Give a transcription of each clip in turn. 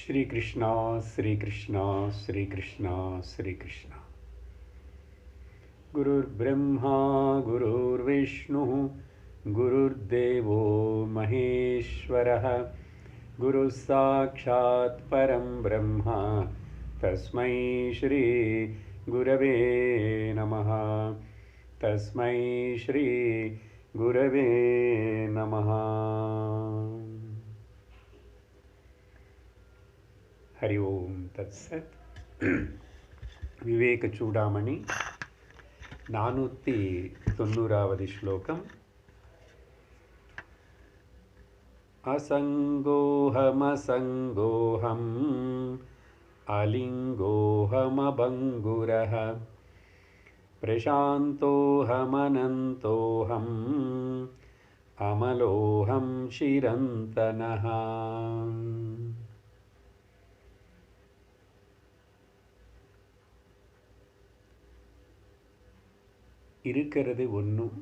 श्री कृष्णा श्री कृष्णा श्री कृष्णा श्री कृष्णा। गुरुर्ब्रह्मा गुरुर्विष्णु गुरुर्देवो महेश्वरः गुरुः साक्षात् परं ब्रह्म तस्मै श्री गुरवे नमः। तस्मै श्री गुरवे नमः। हरि ओम तत्सत्। विवेक चूडामणि 490வது श्लोकम्। असङ्गोऽहमसङ्गोऽहम् अलिङ्गोऽहमभङ्गुरः प्रशान्तोऽहमनन्तोऽहम् अमलोऽहं चिरन्तनः। இருக்கிறது ஒன்றும்,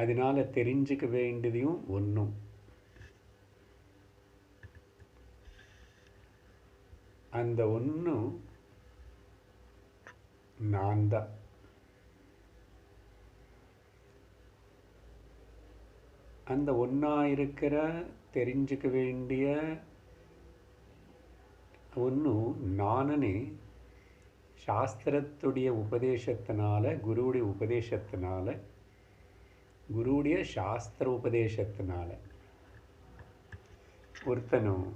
அதனால தெரிஞ்சுக்க வேண்டியதையும் ஒன்றும். அந்த ஒன்று நான் தான். அந்த ஒன்றா இருக்கிற தெரிஞ்சுக்க வேண்டிய ஒன்று நானே சாஸ்திரத்துடைய உபதேசத்தினால, குருவுடைய உபதேசத்தினால, குருவுடைய சாஸ்திர உபதேசத்தினால ஒருத்தனும்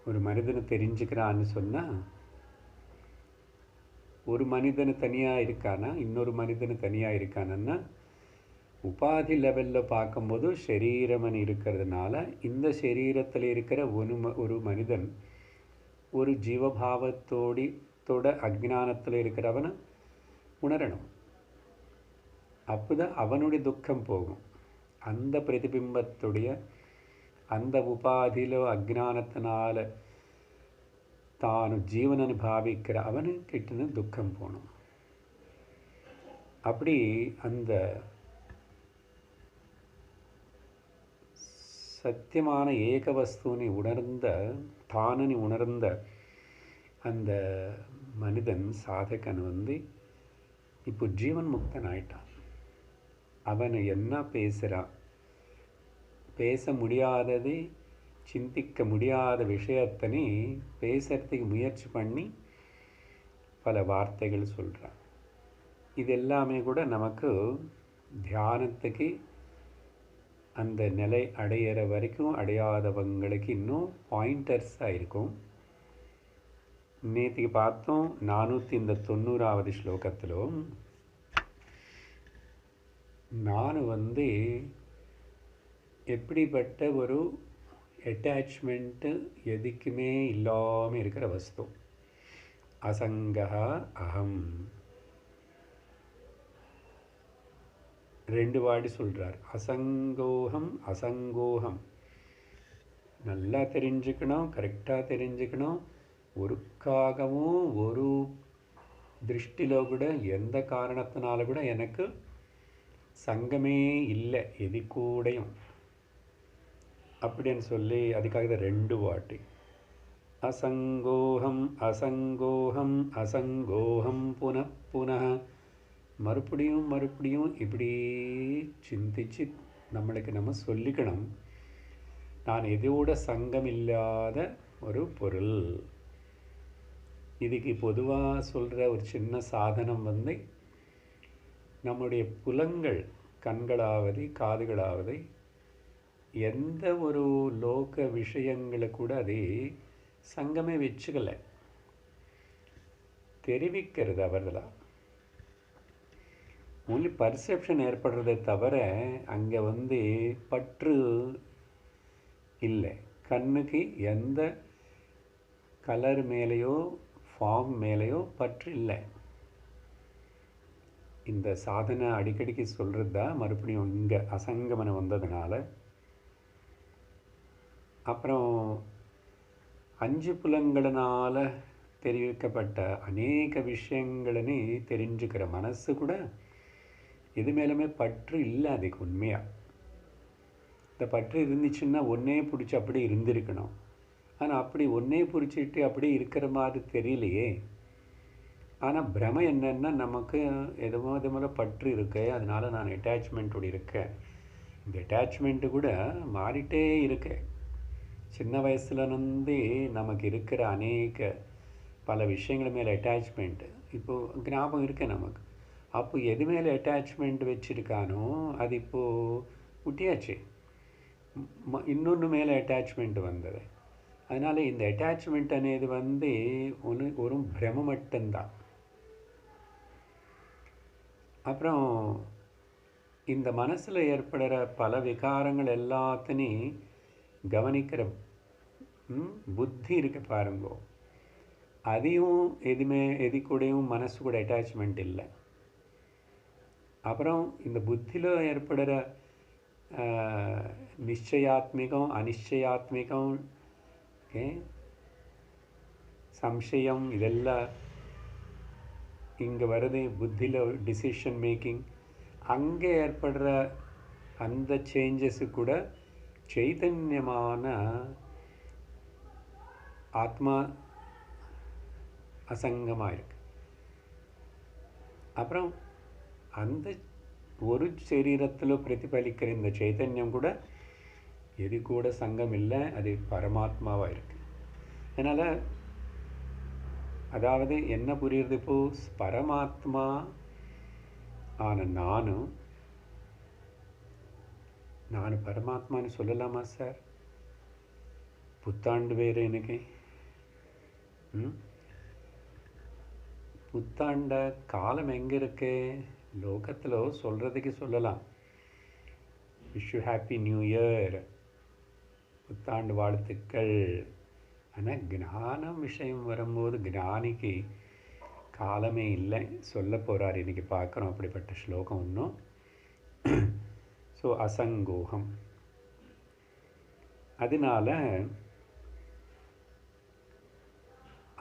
ஒரு மனிதனை தெரிஞ்சுக்கிறான்னு சொன்னால், ஒரு மனிதனு தனியாக இருக்கானா இன்னொரு மனிதனு தனியாக இருக்கானன்னா, உபாதி லெவலில் பார்க்கும்போது சரீரமன் இருக்கிறதுனால இந்த சரீரத்தில் இருக்கிற ஒரு மனிதன் ஒரு ஜீவபாவத்தோட அஜ்ஞானத்தில் இருக்கிறவனை உணரணும். அப்போதான் அவனுடைய துக்கம் போகும். அந்த பிரதிபிம்பத்துடைய அந்த உபாதியிலோ அஜ்ஞானத்தினால தானு ஜீவனன்னு பாவிக்கிற அவனுக்கிட்ட துக்கம் போகணும். அப்படி அந்த சத்தியமான ஏக வஸ்துனை உணர்ந்த தானனி உணர்ந்த அந்த மனிதன் சாதகன் இப்போ ஜீவன் முக்தன் ஆயிட்டான். அவன் என்ன பேசுகிறான், பேச முடியாதது, சிந்திக்க முடியாத விஷயத்தனே பேசுறதுக்கு முயற்சி பண்ணி பல வார்த்தைகள் சொல்கிறான். இது எல்லாமே கூட நமக்கு தியானத்துக்கு அந்த நிலை அடையிற வரைக்கும் அடையாதவங்களுக்கு இன்னும் பாயிண்டர்ஸாக இருக்கும். நேற்றுக்கு பார்த்தோம் 490வது ஸ்லோகத்திலும் நான் எப்படிப்பட்ட ஒரு அட்டாச்மெண்ட்டு எதுக்குமே இல்லாமல் இருக்கிற வஸ்து. அசங்கா அகம் 2 வாடி சொல்கிறார். அசங்கோகம் அசங்கோகம் நல்லா தெரிஞ்சுக்கணும், கரெக்டாக தெரிஞ்சுக்கணும். ஒருக்காகவும் ஒரு திருஷ்டிலோ கூட எந்த காரணத்தினால கூட எனக்கு சங்கமே இல்லை எது கூடையும் அப்படின்னு சொல்லி அதுக்காக 2 வாட்டி அசங்கோகம் அசங்கோகம் அசங்கோகம் புனః மறுபடியும் மறுபடியும் இப்படி சிந்திச்சு நம்மளுக்கு நம்ம சொல்லிக்கணும், நான் எதோட சங்கம் இல்லாத ஒரு பொருள். இதுக்கு பொதுவாக சொல்கிற ஒரு சின்ன சாதனம் நம்முடைய புலங்கள், கண்களாவது காதுகளாவது எந்த ஒரு லோக விஷயங்களை கூட அதை சங்கமே வச்சுக்கலை, தெரிவிக்கிறது அவர்களாக. ஒன்லி பர்செப்ஷன் ஏற்படுறதை தவிர அங்கே பற்று இல்லை. கண்ணுக்கு எந்த கலர் மேலேயோ ஃபார்ம் மேலேயோ பற்று இல்லை. இந்த சாதனை அடிக்கடிக்கு சொல்கிறது தான் மறுபடியும் இங்கே அசங்கமனம் வந்ததுனால. அப்புறம் 5 புலங்களினால் தெரிவிக்கப்பட்ட அநேக விஷயங்களே தெரிஞ்சுக்கிற மனசு கூட எது மேலுமே பற்று இல்லை. அதுக்கு உண்மையாக இந்த பற்று இருந்துச்சுன்னா ஒன்றே பிடிச்சி அப்படி இருந்திருக்கணும். ஆனால் அப்படி ஒன்றே பிடிச்சிட்டு அப்படியே இருக்கிற மாதிரி தெரியலையே. ஆனால் பிரமை என்னன்னா, நமக்கு எதுவும் இது மேலே பற்று இருக்கு, அதனால நான் அட்டாச்மெண்ட்டோடு இருக்கேன். இந்த அட்டாச்மெண்ட்டு கூட மாறிட்டே இருக்கு. சின்ன வயசுலேருந்து நமக்கு இருக்கிற அநேக பல விஷயங்கள் மேலே அட்டாச்மெண்ட்டு இப்போது ஞாபகம் இருக்கு நமக்கு. அப்போ எது மேலே அட்டாச்மெண்ட் வச்சுருக்கானோ அது இப்போது விட்டியாச்சு. இன்னொன்று மேலே அட்டாச்மெண்ட் வந்தது. அதனால் இந்த அட்டாச்மெண்ட் అనేది ஒரு பிரம மட்டும்தான். அப்புறம் இந்த மனசில் ஏற்படுற பல விகாரங்கள் எல்லாத்தையும் கவனிக்கிற புத்தி இருக்க பாருங்கோ, அதையும் எது கூடயும் மனசு கூட அட்டாச்மெண்ட் இல்லை. அப்புறம் இந்த புத்தியில் ஏற்படுற நிச்சயாத்மிகம் அனிச்சயாத்மிகம் சம்சயம் இதெல்லாம் இங்கே வருது. புத்தியில் டிசிஷன் மேக்கிங் அங்கே ஏற்படுற அந்த சேஞ்சஸு கூட சைதன்யமான ஆத்மா அசங்கமாக இருக்கு. அப்புறம் அந்த ஒரு சரீரத்தில் பிரதிபலிக்கிற இந்த சைதன்யம் கூட எது கூட சங்கம் இல்லை, அது பரமாத்மாவாக இருக்கு. அதனால் அதாவது என்ன புரியுறது, இப்போது பரமாத்மா ஆன நான் பரமாத்மான்னு சொல்லலாமா சார்? புத்தாண்டு வேறு எனக்கு புத்தாண்ட காலம் எங்கே இருக்கு? லோகத்தில் சொல்கிறதுக்கு சொல்லலாம், wish you happy new year, புத்தாண்டு வாழ்த்துக்கள். ஆனால் ஞானம் விஷயம் வரும்போது ஞானிக்கு காலமே இல்லை சொல்ல போகிறார். இன்றைக்கி பார்க்குறோம் அப்படிப்பட்ட ஸ்லோகம் ஒன்றும். ஸோ அசங்கோகம். அதனால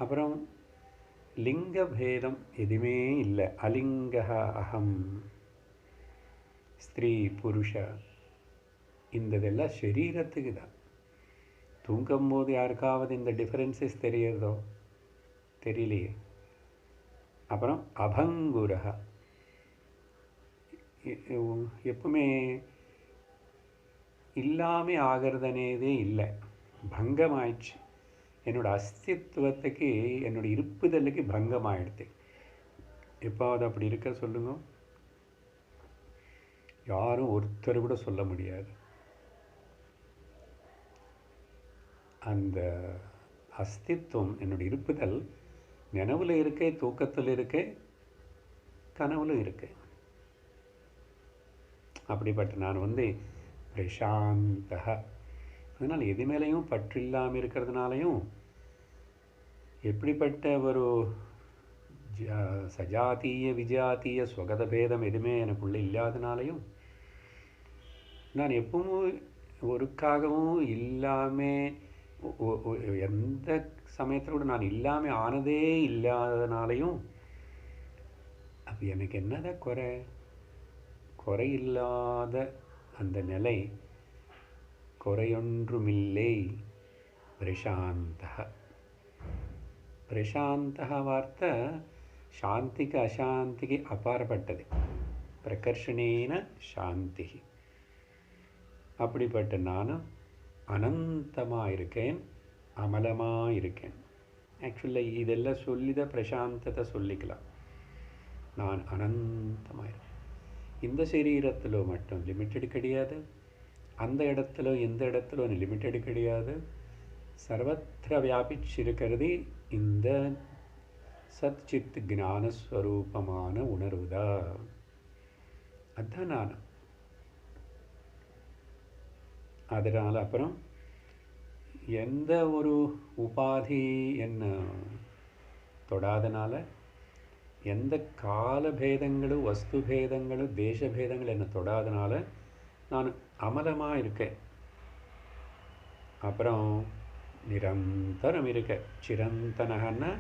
அப்புறம் லிங்க பேதம் எதுவுமே இல்லை. அலிங்க அகம், ஸ்திரீ புருஷ, இந்ததெல்லாம் சரீரத்துக்கு தான். தூங்கும்போது யாருக்காவது இந்த டிஃபரன்சஸ் தெரியறதோ? தெரியலையே. அப்புறம் அபங்குரஹ, எப்பவுமே இல்லாமல் ஆகிறதுனேதே இல்லை, பங்கமாயிடுச்சு. என்னோடய அஸ்தித்வத்துக்கு என்னோடய இருப்புதலுக்கு பங்கமாயிடுது. எப்பாவது அப்படி இருக்க சொல்லுங்க? யாரும் ஒருத்தர் கூட சொல்ல முடியாது. அந்த அஸ்தித்வம் என்னுடைய இருப்புதல் நினைவில் இருக்கே, தூக்கத்தில் இருக்கே, கனவுல இருக்கு. அப்படிப்பட்ட நான் பிரசாந்தக. அதனால் எது மேலேயும் பற்று இல்லாமல் இருக்கிறதுனாலையும், எப்படிப்பட்ட ஒரு சஜாத்திய விஜாத்திய ஸ்வகத பேதம் எதுவுமே எனக்குள்ளே இல்லாதனாலையும், நான் எப்பவும் ஒருக்காகவும் இல்லாமல் எந்த சமயத்தில் கூட நான் இல்லாமல் ஆனதே இல்லாதனாலையும், அப்போ எனக்கு என்னதான் குறையில்லாத அந்த நிலை, குறையொன்றுமில்லை. பிரசாந்தக. பிரசாந்தக வார்த்தை சாந்திக்கு அசாந்திக்கு அப்பாற்பட்டது. பிரகர்ஷணேன சாந்தி. அப்படிப்பட்ட நானும் அனந்தமாக இருக்கேன், அமலமாக இருக்கேன். ஆக்சுவலாக இதெல்லாம் சொல்லிதான் பிரசாந்தத்தை சொல்லிக்கலாம். நான் அனந்தமாக இருக்கேன். இந்த சரீரத்தில் மட்டும் லிமிட்டெட் கிடையாது, அந்த இடத்துல எந்த இடத்துல லிமிட்டெட் கிடையாது. சர்வத்திர வியாபிச்சிருக்கிறது இந்த சச்சித் ஞானஸ்வரூபமான உணர்வுதான். அதுதான் நான். அதனால் அப்புறம் எந்த ஒரு உபாதி என்ன தொடாதனால, எந்த கால பேதங்களும் வஸ்து பேதங்களும் தேச பேதங்கள் என்ன தொடாதனால நான் அமலமாக இருக்கேன். அப்புறம் நிரந்தரம் இருக்கேன். சிரந்தனன்னா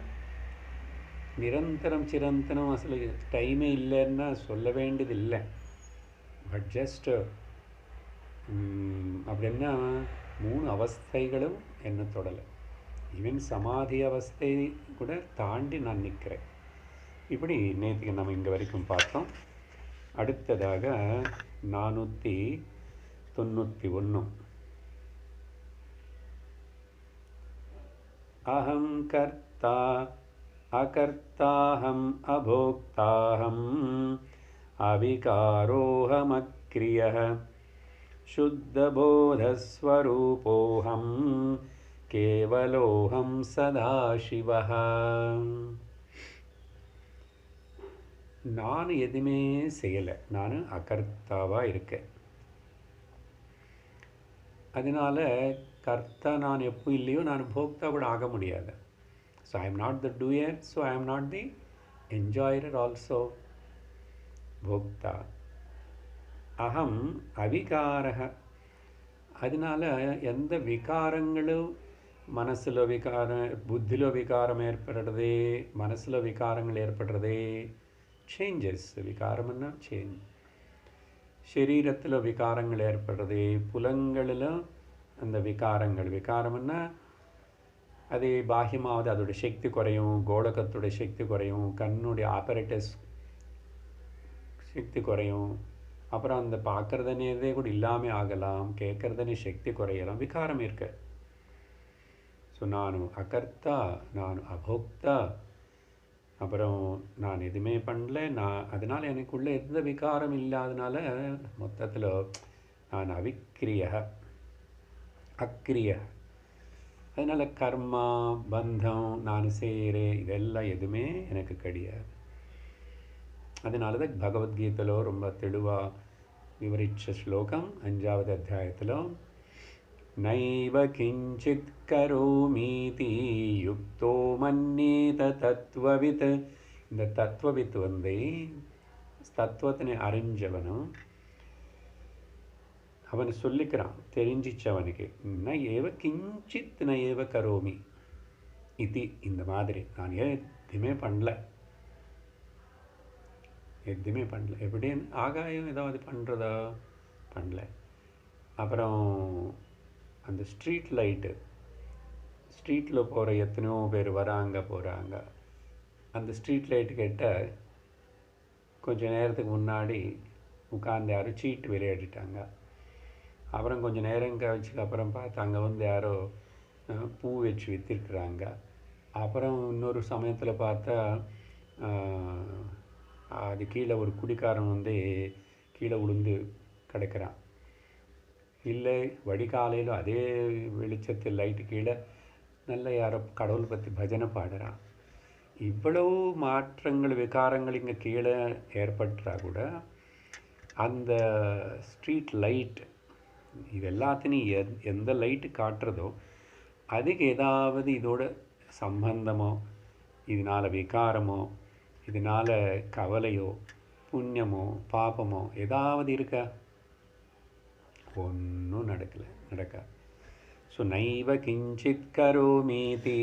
நிரந்தரம், சிரந்தனம் அசలు டைமே இல்லைன்னா சொல்ல வேண்டியது இல்லை. பட் ஜஸ்ட் அப்படின்னா 3 அவஸ்தைகளும் என்ன தொடலை. ஈவன் சமாதி அவஸ்தை கூட தாண்டி நான் நிற்கிறேன். இப்படி நேற்றுக்கு நம்ம இங்கே வரைக்கும் பார்த்தோம். அடுத்ததாக 491. அகம் கர்த்தா அகர்த்தாஹம் அபோக்தாஹம் அவிகாரோஹமக்ரியः शुद्धबोधस्वरूपोऽहं केवलोऽहं सदाशिवः. நான் எதுவுமே செய்யலை, நான் அகர்த்தாவாக இருக்கேன். அதனால் கர்த்தா நான் எப்போ இல்லையோ நான் போக்தா கூட ஆக முடியாது. So I am not the doer, so I am not the என்ஜாயர் also. போக்தா. அகம் அவிகாரக. அதனால் எந்த விகாரங்களும் மனசில் புத்தியில் விகாரம் ஏற்படுறதே, மனசில் விகாரங்கள் ஏற்படுறதே சேஞ்சஸ். விகாரம்னா சேஞ்ச். சரீரத்தில் விகாரங்கள் ஏற்படுறது, புலங்களில் அந்த விகாரம்னா அது பாஹ்யமாவது அதோட சக்தி குறையும், கோலகத்தோட சக்தி குறையும், கண்ணுடைய ஆப்பரேட்டஸ் சக்தி குறையும், அப்புறம் அந்த பார்க்குறதுனே கூட இல்லாமல் ஆகலாம், கேட்குறதுனே சக்தி குறையலாம், விகாரம் இருக்கு. ஸோ நான் அகர்த்தா, நான் அபோக்தா, அப்புறம் நான் எதுவுமே பண்ணல, அதனால் எனக்குள்ளே எந்த விகாரம் இல்லாதனால மொத்தத்தில் நான் அக்கிரிய. அதனால் கர்மா பந்தம் நான் செய்கிறேன் இதெல்லாம் எதுவுமே எனக்கு கிடையாது. அதனால தான் பகவத்கீதையில் ரொம்ப தெளிவாக விவரித்த ஸ்லோகம் 5வது அத்தியாயத்தில், நைவ கிஞ்சித் கரோமீதி யுக்தோ மன்யேத தத்துவவித். இந்த தத்துவவித் தத்துவத்தினை அறிஞ்சவனும் அவன் சொல்லிக்கிறான், தெரிஞ்சிச்சவனுக்கு, ந ஏவ கிஞ்சித் ந ஏவ கரோமி இது. இந்த மாதிரி நான் எதுவுமே பண்ணல. எப்படின்னு ஆகாயம் ஏதாவது பண்ணுறதா? பண்ணல. அப்புறம் அந்த ஸ்ட்ரீட் லைட்டு, ஸ்ட்ரீட்டில் போகிற எத்தனையோ பேர் வராங்க போகிறாங்க. அந்த ஸ்ட்ரீட் லைட்டு கிட்ட கொஞ்சம் நேரத்துக்கு முன்னாடி உட்காந்து யாரும் சீட்டு விளையாடிட்டாங்க. அப்புறம் கொஞ்சம் நேரம் கழிச்சுக்கு அப்புறம் பார்த்து அங்கே வந்து யாரோ பூ வச்சு விற்றுருக்குறாங்க. அப்புறம் இன்னொரு சமயத்தில் பார்த்தா அது கீழே ஒரு குடிக்காரன் வந்து கீழே விழுந்து கிடக்கிறான். இல்லை வடிகாலையில் அதே வெளிச்சத்தில் லைட்டு கீழே நல்ல யாரோ கடவுள் பற்றி பஜனை பாடுறான். இவ்வளவு மாற்றங்கள் விகாரங்கள் இங்கே கீழே ஏற்பட்டா கூட அந்த ஸ்ட்ரீட் லைட் இது எல்லாத்தையும் எந்த லைட்டு காட்டுறதோ அதுக்கு ஏதாவது இதோட சம்பந்தமோ, இதனால் விகாரமோ, இதனால் கவலையோ, புண்ணியமோ, பாபமோ ஏதாவது இருக்கா? ஒன்றும் நடக்கா. ஸோ நைவ கிஞ்சித் கரோமீதி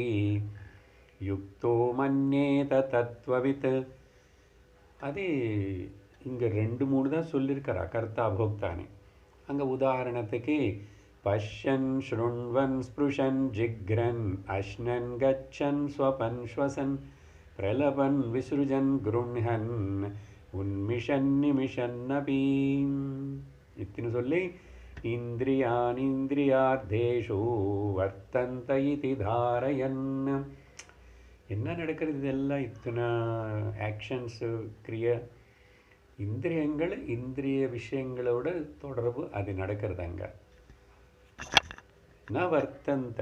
யுக்தோ மன்யேத தத்துவவித். அதே இங்கே 2-3 தான் சொல்லியிருக்கார் அகர்த்தா போக்தானே. அங்கே உதாரணத்துக்கு பஷ்யன் ஸ்ருண்வன் ஸ்பிருஷன் ஜிக்ரன் அஷ்னன் கச்சன் ஸ்வபன் ஸ்வசன் பிரலபன் விசுருஜன் குருண்ஹன் உன்மிஷன் நிமிஷன்னபி இத்தினு சொல்லி இந்திரியார்த்தேஷு வர்த்தந்த இதி தாரயன். என்ன நடக்கிறது? இதெல்லாம் இத்தனை ஆக்ஷன்ஸு கிரியா, இந்திரியங்கள் இந்திரிய விஷயங்களோட தொடர்பு அது நடக்கிறதாங்க. ந வர்த்தந்த,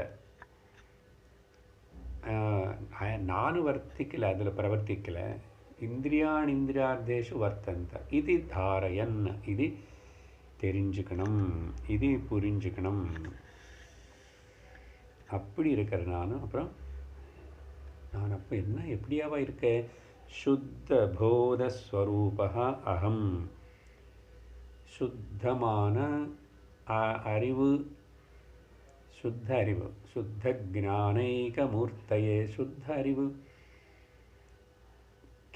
நானும் வர்த்திக்கலை, அதில் பிரவர்த்திக்கலை. இந்திரியார்த்தேஷு வர்த்தந்த இது தாரயன். இது தெரிஞ்சுக்கணும், இது புரிஞ்சுக்கணும். அப்படி இருக்கிற நானும் அப்புறம் நான் அப்போ என்ன எப்படியாவா இருக்கேன்? சுத்த போதஸ்வரூபா அகம். சுத்தமான அறிவு, சுத்த அறிவு, சுத்த ஞானைக மூர்த்தையே. சுத்த அறிவு,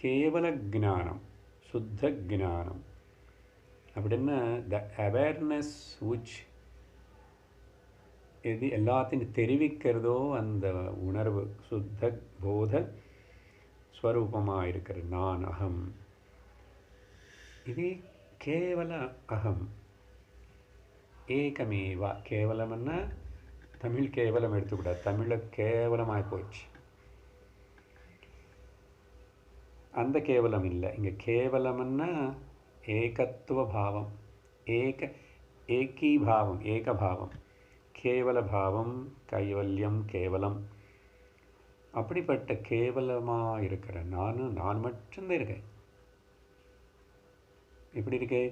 கேவல ஞானம், சுத்த ஞானம். அப்படின்னா த அவேர்னஸ் விச் எது எல்லாத்தையும் தெரிவிக்கிறதோ அந்த உணர்வு சுத்த போத ஸ்வரூபமாக இருக்கிற நான் அகம். இது கேவல அகம் ஏகமேவா. கேவலம்னா தமிழ் கேவலம் எடுத்துக்கூடாது, தமிழில் கேவலமாக போச்சு. அந்த கேவலம் இல்லை, இங்கே கேவலம்னா ஏகத்துவ பாவம், ஏகீபாவம், ஏகபாவம், கேவல பாவம், கைவல்யம், கேவலம். அப்படிப்பட்ட கேவலமாக இருக்கிற நான் மட்டும்தான் இருக்கேன். எப்படி இருக்கேன்?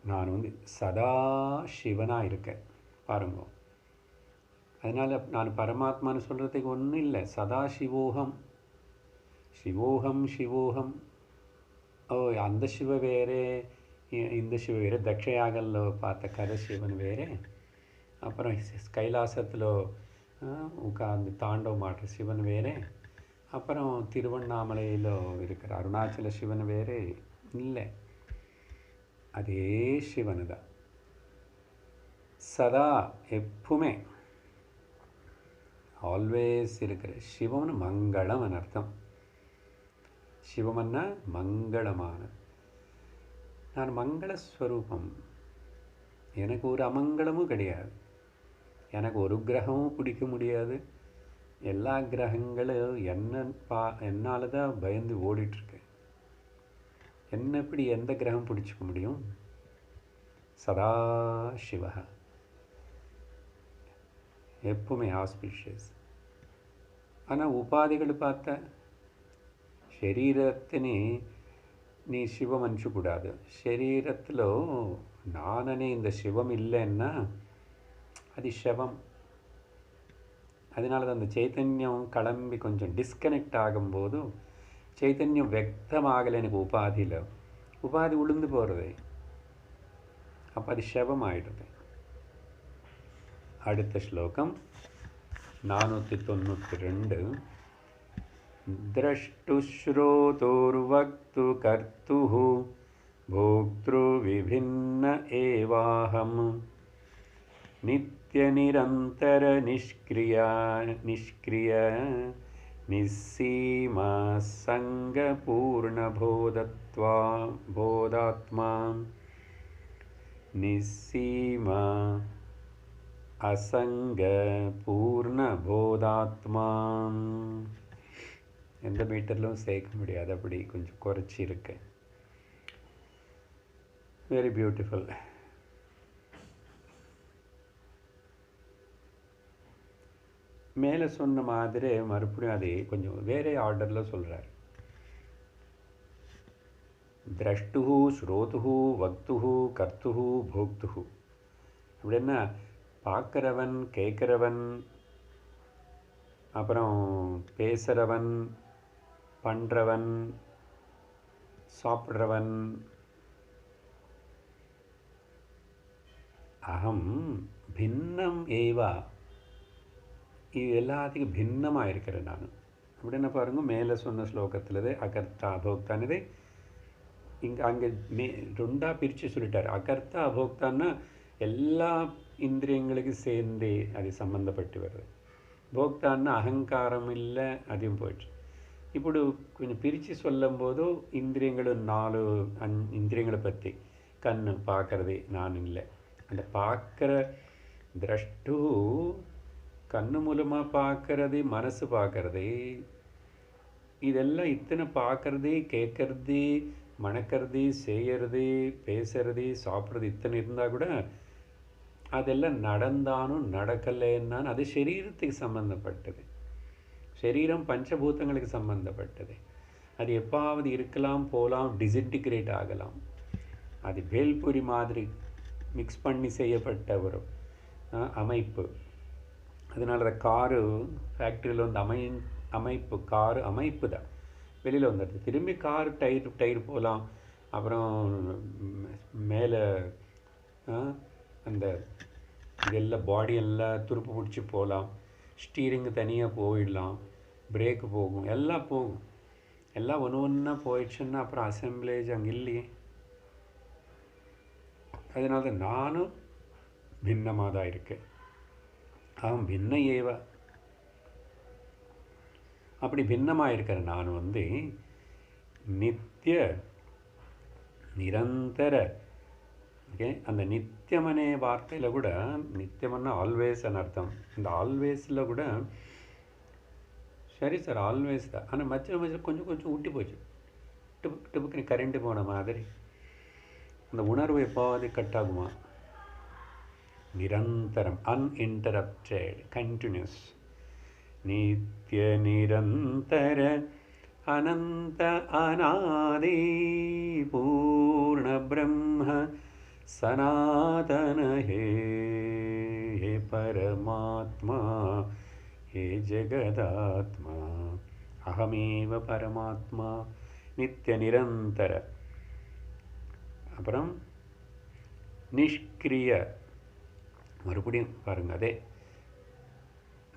நான் சதா சிவனாக இருக்கேன் பாருங்க. அதனால் நான் பரமாத்மான்னு சொல்கிறதுக்கு ஒன்றும் இல்லை. சதா சிவோகம், சிவோகம் சிவோகம். ஓ, அந்த சிவ வேறே, இந்த சிவ வேறு. தக்ஷயாகல்ல பார்த்த கதை சிவன் வேறே, அப்புறம் கைலாசத்தில் உட்கார்ந்து தாண்டவம் ஆடுற சிவன் வேறே, அப்புறம் திருவண்ணாமலையில் இருக்கிற அருணாச்சல சிவன் வேறே இல்லை. அதே சிவனு தான் சதா எப்பவுமே ஆல்வேஸ் இருக்கிற சிவம்னு மங்களம் அர்த்தம். சிவமன்னா மங்களமான. நான் மங்களஸ்வரூபம். எனக்கு ஒரு அமங்கலமும் கிடையாது. எனக்கு ஒரு கிரகமும் பிடிக்க முடியாது. எல்லா கிரகங்களும் என்னால் தான் பயந்து ஓடிட்டுருக்கு. என்ன எப்படி எந்த கிரகம் பிடிச்சிக்க முடியும்? சதா சிவ எப்பவுமே ஆஸ்பிஷியஸ். ஆனால் உபாதிகள் பார்த்த శరీరத்திని நீ சிவம் அனுப்பிச்சக்கூடாது. శరీரத்தில் நானே இந்த சிவம் இல்லைன்னா அது சிவம். அதனால தான் அந்த சைத்தன்யம் கிளம்பி கொஞ்சம் டிஸ்கனெக்ட் ஆகும்போது చైతన్యం వ్యక్తమాగలే எனக்கு உபாதியில். உபாதி உளுந்து போகிறது, அப்போ அது శవం ஆயிடுது. அடுத்த ஸ்லோகம் 492. द्रष्टुश्रोतोर्वक्तु कर्तुः भोक्तृविभिन्न एवाहं नित्यनिरन्तर निष्क्रिय निस्सीमा संगपूर्णबोधात्मा निस्सीमा அசங்கபூர்ணபோதாத்மா. எந்த மீட்டர்லும் சேர்க்க முடியாது, அப்படி கொஞ்சம் குறைச்சி இருக்கு. Very beautiful. மேலே சொன்ன மாதிரி மறுபடியும் அதே கொஞ்சம் வேறே ஆர்டரில் சொல்கிறார். திரஷ்டு, ஸ்ரோது, வக்து, கர்த்து, போக்து. அப்படின்னா பார்க்குறவன், கேட்குறவன், அப்புறம் பேசுகிறவன், பண்ணுறவன், சாப்பிட்றவன். அகம் பின்னம் ஏவா, இது எல்லாத்துக்கும் பின்னமாக இருக்கிறேன் நான். அப்படின்னா பாருங்க, மேலே சொன்ன ஸ்லோகத்தில் அகர்த்தா அபோக்தானது அங்கே ரெண்டாக பிரித்து சொல்லிட்டார். அகர்த்தா அபோக்தான்னா எல்லா இந்திரியங்களுக்கு சேர்ந்தே அது சம்மந்தப்பட்டு வருது. போக்தான்னா அகங்காரம் இல்லை, அதையும் போயிடுச்சு. இப்படி கொஞ்சம் பிரித்து சொல்லும் போது இந்திரியங்கள் 4 இந்திரியங்களை பற்றி, கண்ணு பார்க்குறது நான் இல்லை, அந்த பார்க்குற திரஷ்டு கண்ணு மூலமாக பார்க்குறது, மனசு பார்க்குறது, இதெல்லாம் இத்தனை பார்க்குறது, கேட்கறது, மணக்கிறது, செய்கிறது, பேசுறது, சாப்பிட்றது இத்தனை இருந்தால் கூட அதெல்லாம் நடந்தாலும் நடக்கலைன்னாலும் அது சரீரத்துக்கு சம்மந்தப்பட்டது. சரீரம் பஞ்சபூதங்களுக்கு சம்மந்தப்பட்டது. அது எப்பாவது இருக்கலாம், போகலாம், டிசின்டிகிரேட் ஆகலாம். அது பேல்புரி மாதிரி மிக்ஸ் பண்ணி செய்யப்பட்ட ஒரு அமைப்பு. அதனால அந்த காரு ஃபேக்ட்ரியில் அமைப்பு, காரு அமைப்பு தான் வெளியில் வந்துடுது. திரும்பி கார் டயர் போகலாம், அப்புறம் மேலே அந்த இதெல்லாம் பாடியெல்லாம் துருப்பு பிடிச்சி போகலாம், ஸ்டீரிங்கு தனியாக போயிடலாம், பிரேக்கு போகும், எல்லாம் போகும். எல்லாம் ஒன்று ஒன்றா போயிடுச்சுன்னா அப்புறம் அசம்பிளேஜ் அங்கே இல்லையே. அதனால தான் நானும் பின்னமாக தான் இருக்கேன். அகம் பின்ன ஏவ. அப்படி பின்னமாக இருக்கிற நான் வந்து நித்திய நிரந்தர. ஓகே, அந்த நித்தியமனே வார்த்தையில் கூட நித்தியமன்னா ஆல்வேஸ் అని அர்த்தம். இந்த ஆல்வேஸில் கூட சரி சார் ஆல்வேஸ் தான், ஆனால் மధ్య மధ్య கொஞ்சம் கொஞ்சம் ஊட்டி போச்சு, டிபுக்கு டிபுக்குன்னு கரண்ட்டு போன மாதிரி. அந்த உணர்வு எப்போவாது கட் ஆகுமா? நிரந்தரம், அன்இன்டரப்டட், கண்டினியூஸ். நித்திய நிரந்தர அனந்த அநாதி பூர்ண பிரம்ம சனாதன ஹே பரமாத்மா ஹே ஜெகதாத்மா அகமேவ பரமாத்மா நித்திய நிரந்தர. அப்புறம் நிஷ்கிரிய, மறுபடியும் பாருங்க, அதே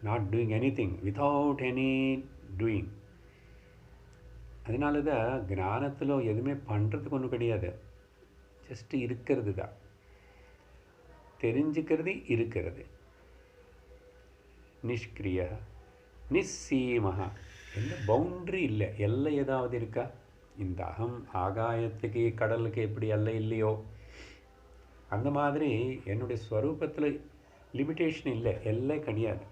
not doing any thing without any doing. அதனால தான் ஞானத்தில் எதுவுமே பண்ணுறதுக்கு ஒன்றும் கிடையாது, ஜஸ்ட் இருக்கிறது தான், தெரிஞ்சுக்கிறது இருக்கிறது. நிஷ்கிரிய நிஸ்ஸீமஹா, எந்த பவுண்ட்ரி இல்லை, எல்லை ஏதாவது இருக்கா? இந்த அகம் ஆகாயத்துக்கு கடலுக்கு எப்படி எல்லை இல்லையோ அந்த மாதிரி என்னுடைய ஸ்வரூபத்தில் லிமிட்டேஷன் இல்லை, எல்லை கிடையாது.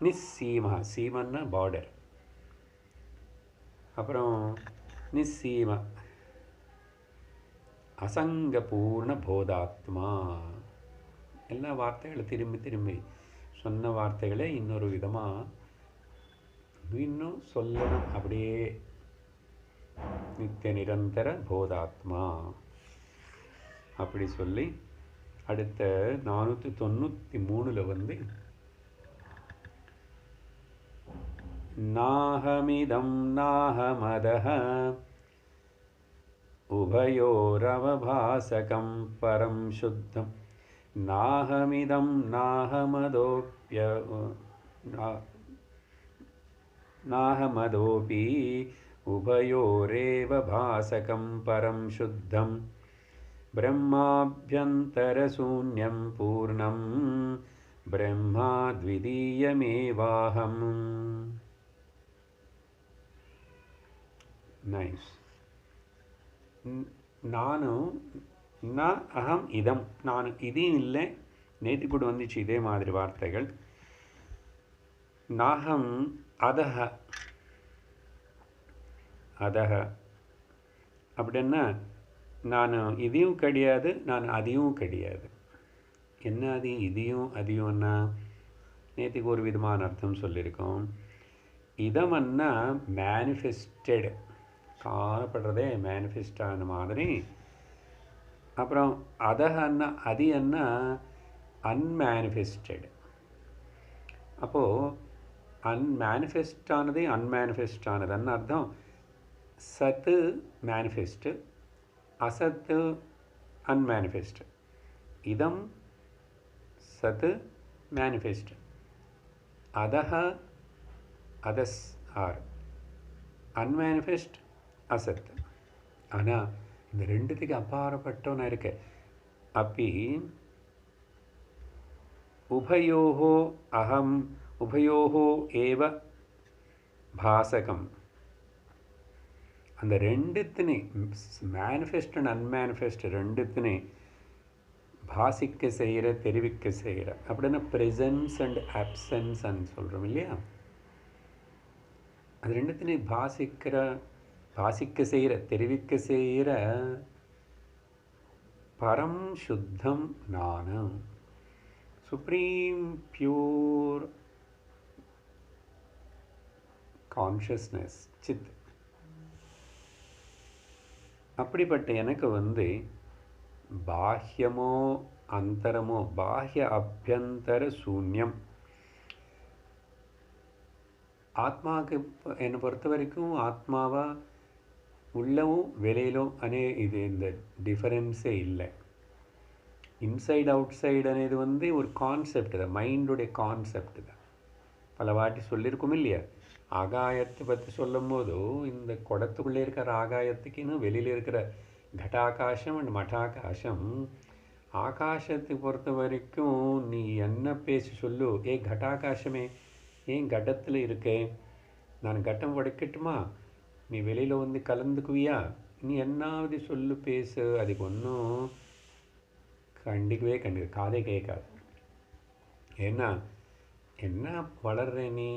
நிஸ்ஸீமஹா, சீமன்னா பார்டர். அப்புறம் நிஸ்ஸீம அசங்க பூர்ண போதாத்மா. எல்லா வார்த்தைகளை திரும்பி திரும்பி சொன்ன வார்த்தைகளை இன்னொரு விதமாக இன்னும் சொல்லணும். அப்படியே நித்திய நிரந்தர போதாத்மா அப்படி சொல்லி அடுத்த 493 வந்து நாஹமிதம் நாஹமதஹ உபயோரவபாசகம் பரம் சுத்தம் நாஹமிதம் நாஹமதோபி உபயோரேவ பாசகம் பரம் சுத்தம் பிரம்மாப்யந்தரசூன்யம் பூர்ணம் பிரம்மா த்விதீயமேவாஹம். நைஸ். நானு ந அகம் இதம், நான் இதையும் இல்லை. நேற்று கூட வந்துச்சு இதே மாதிரி வார்த்தைகள். நாகம் அதஹ, அதஹ அப்படின்னா நான் இதையும் கிடையாது, நான் அதையும் கிடையாது. என்ன அது இதையும் அதையும்னா நேற்றுக்கு ஒரு விதமான அர்த்தம் சொல்லியிருக்கோம். இதமன்னா மேனிஃபெஸ்டட், காணப்படுறதே மேனிஃபெஸ்ட் ஆன மாதிரி. அப்புறம் அதஹன்னா அது என்ன அன்மேனிஃபெஸ்டட். அப்போது அன்மேனிஃபெஸ்ட் ஆனது அன்மேனிஃபெஸ்ட் ஆனதுன்னு அர்த்தம். சத்து மேனிஃபெஸ்ட்டு, அசத்து அன்மேனிஃபெஸ்ட். இதம் சத்து மேனிஃபெஸ்ட், அதஹ அதஸ் ஆர் அன்மேனிஃபெஸ்ட் அசத். ஆனால் இந்த ரெண்டுத்துக்கு அப்பாற்பட்டவனா இருக்க. அப்படி உபயோஹோ அகம் உபயோஹோ ஏவ பாசகம். அந்த ரெண்டுத்தினே மேனிஃபெஸ்ட் அண்ட் அன்மேனிஃபெஸ்ட் ரெண்டுத்தினே பாசிக்க செய்கிற, தெரிவிக்க செய்கிற. அப்படின்னா ப்ரெசன்ஸ் அண்ட் ஆப்சன்ஸ்ன்னு சொல்கிறோம் இல்லையா? அது ரெண்டுத்தினே பாசிக்க செய்கிற, தெரிவிக்க செய்கிற பரம் சுத்தம் நான், சுப்ரீம் பியூர் கான்ஷியஸ்னஸ், சித். அப்படிப்பட்ட எனக்கு வந்து பாஹ்யமோ அந்தரமோ, பாஹ்ய அபியந்தர சூன்யம். ஆத்மாவுக்கு என்னை பொறுத்த வரைக்கும் ஆத்மாவா உள்ளவும் வெளியிலும் அனே இது இந்த டிஃபரன்ஸே இல்லை. இன்சைடு அவுட் சைடு అనేది வந்து ஒரு கான்செப்ட் தான், மைண்டுடைய கான்செப்ட் தான். பல வாட்டி சொல்லியிருக்கோம் இல்லையா? ஆகாயத்தை பற்றி சொல்லும் போது இந்த குடத்துக்குள்ளே இருக்கிற ஆகாயத்துக்குன்னு வெளியில் இருக்கிற கட்டாகாசம் அண்ட் மட்டாகாசம் ஆகாசத்தை பொறுத்த வரைக்கும் நீ என்ன பேசி சொல்லு. ஏ கட்டாகாசமே, ஏன் கட்டத்தில் இருக்கே, நான் கட்டம் உடைக்கட்டுமா, நீ வெளியில் வந்து கலந்துக்குவியா, நீ என்னாவது சொல்லு பேசு, அதுக்கு ஒன்றும் கண்டிக்கவே காதே கேட்காது. ஏன்னா என்ன வளர்ற, நீ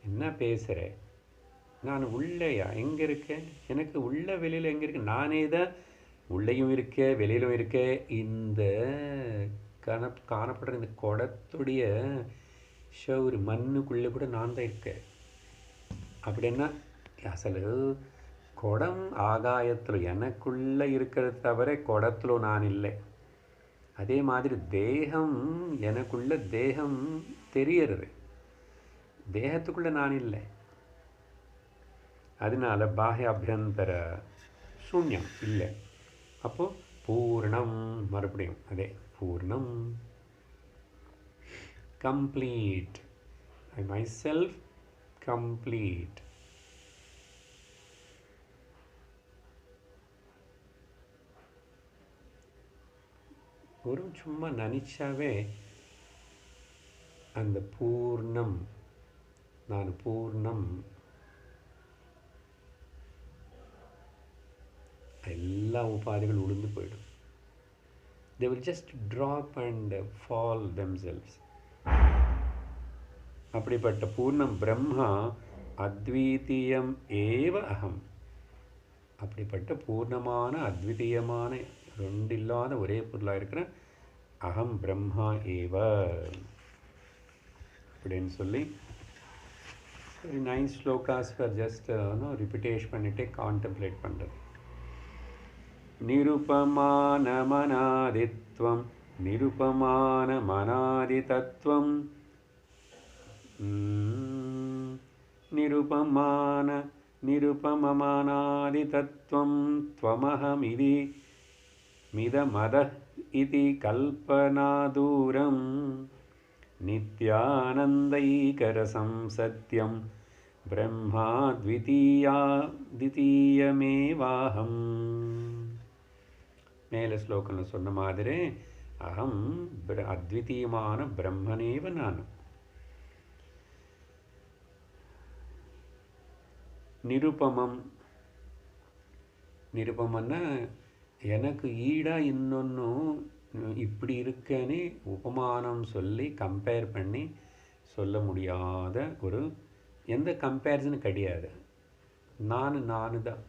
என்ன பேசுகிற, நான் உள்ளேயா எங்கே இருக்கேன், எனக்கு உள்ள வெளியில் எங்கே இருக்கேன், நானே தான் உள்ளேயும் இருக்கேன் வெளியிலும் இருக்கேன். இந்த காணப்படுற இந்த குடத்துடைய ஒரு மண்ணுக்குள்ளே கூட நான் தான் இருக்கேன். அப்படின்னா அசలు குடம் ஆகாயத்தில் எனக்குள்ளே இருக்கிறது தவிர குடத்தில் நான் இல்லை. அதே மாதிரி தேகம் எனக்குள்ள தேகம் தெரியறது, தேகத்துக்குள்ளே நான் இல்லை. அதனால பாஹ்ய அபியந்தர சூன்யம் இல்லை. அப்போது பூர்ணம், மறுபடியும் அதே பூர்ணம், complete, I my self complete. ஒரு சும்மா நினச்சாவே அந்த பூர்ணம், நான் பூர்ணம், எல்லா உபாதிகள் உளுந்து போயிடும். They will just drop and fall themselves. அப்படிப்பட்ட பூர்ணம் பிரம்மா அத்விதீயம் ஏவ அகம். அப்படிப்பட்ட பூர்ணமான அத்விதீயமான ரெண்டு இல்லாத ஒரே பொருளாக இருக்கிற அகம் பிரம்மா ஏவ அப்படின்னு சொல்லி very nice slokas for just repetition பண்ணிட்டே கான்டெம்ப்ளேட் பண்ணுறது. நிருபமானமனாதித்வம் நிருபமானமனாதிதத்வம் நிருபமமானாதிதத்வம் த்வமஹமிதி மிதமதः இதி கல்பனாதூரம் நித்யானந்தைகரசம் சத்யம் பிரம்மா த்விதீயமேவாஹம். மேலே ஸ்லோகத்தில் சொன்ன மாதிரி அகம் அத்விதீயமான பிரம்மனேவ நான். நிருபமம், நிருபமன்னா எனக்கு ஈடாக இன்னொன்றும் இப்படி இருக்கேன்னு உபமானம் சொல்லி கம்பேர் பண்ணி சொல்ல முடியாத ஒரு எந்த கம்பேரிசனும் கிடையாது. நான் தான்,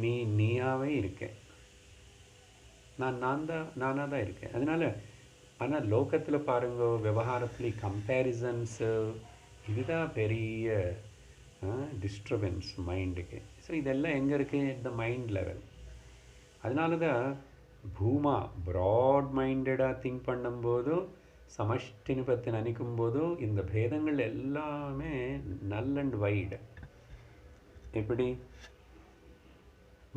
நீ நீயாவே இருக்கேன், நானாக தான் இருக்கேன். அதனால் ஆனால் லோகத்தில் பாருங்க, விவகாரத்தில் கம்பேரிசன்ஸு இதுதான் பெரிய டிஸ்டர்பன்ஸ் மைண்டுக்கு. ஸோ இதெல்லாம் எங்கே இருக்குது, இந்த மைண்ட் லெவல். அதனால தான் பூமா ப்ராட் மைண்டடாக திங்க் பண்ணும்போதும் சமஷ்டினு பற்றி நினைக்கும் போதும் இந்த பேதங்கள் எல்லாமே நல் அண்ட் வைடு. எப்படி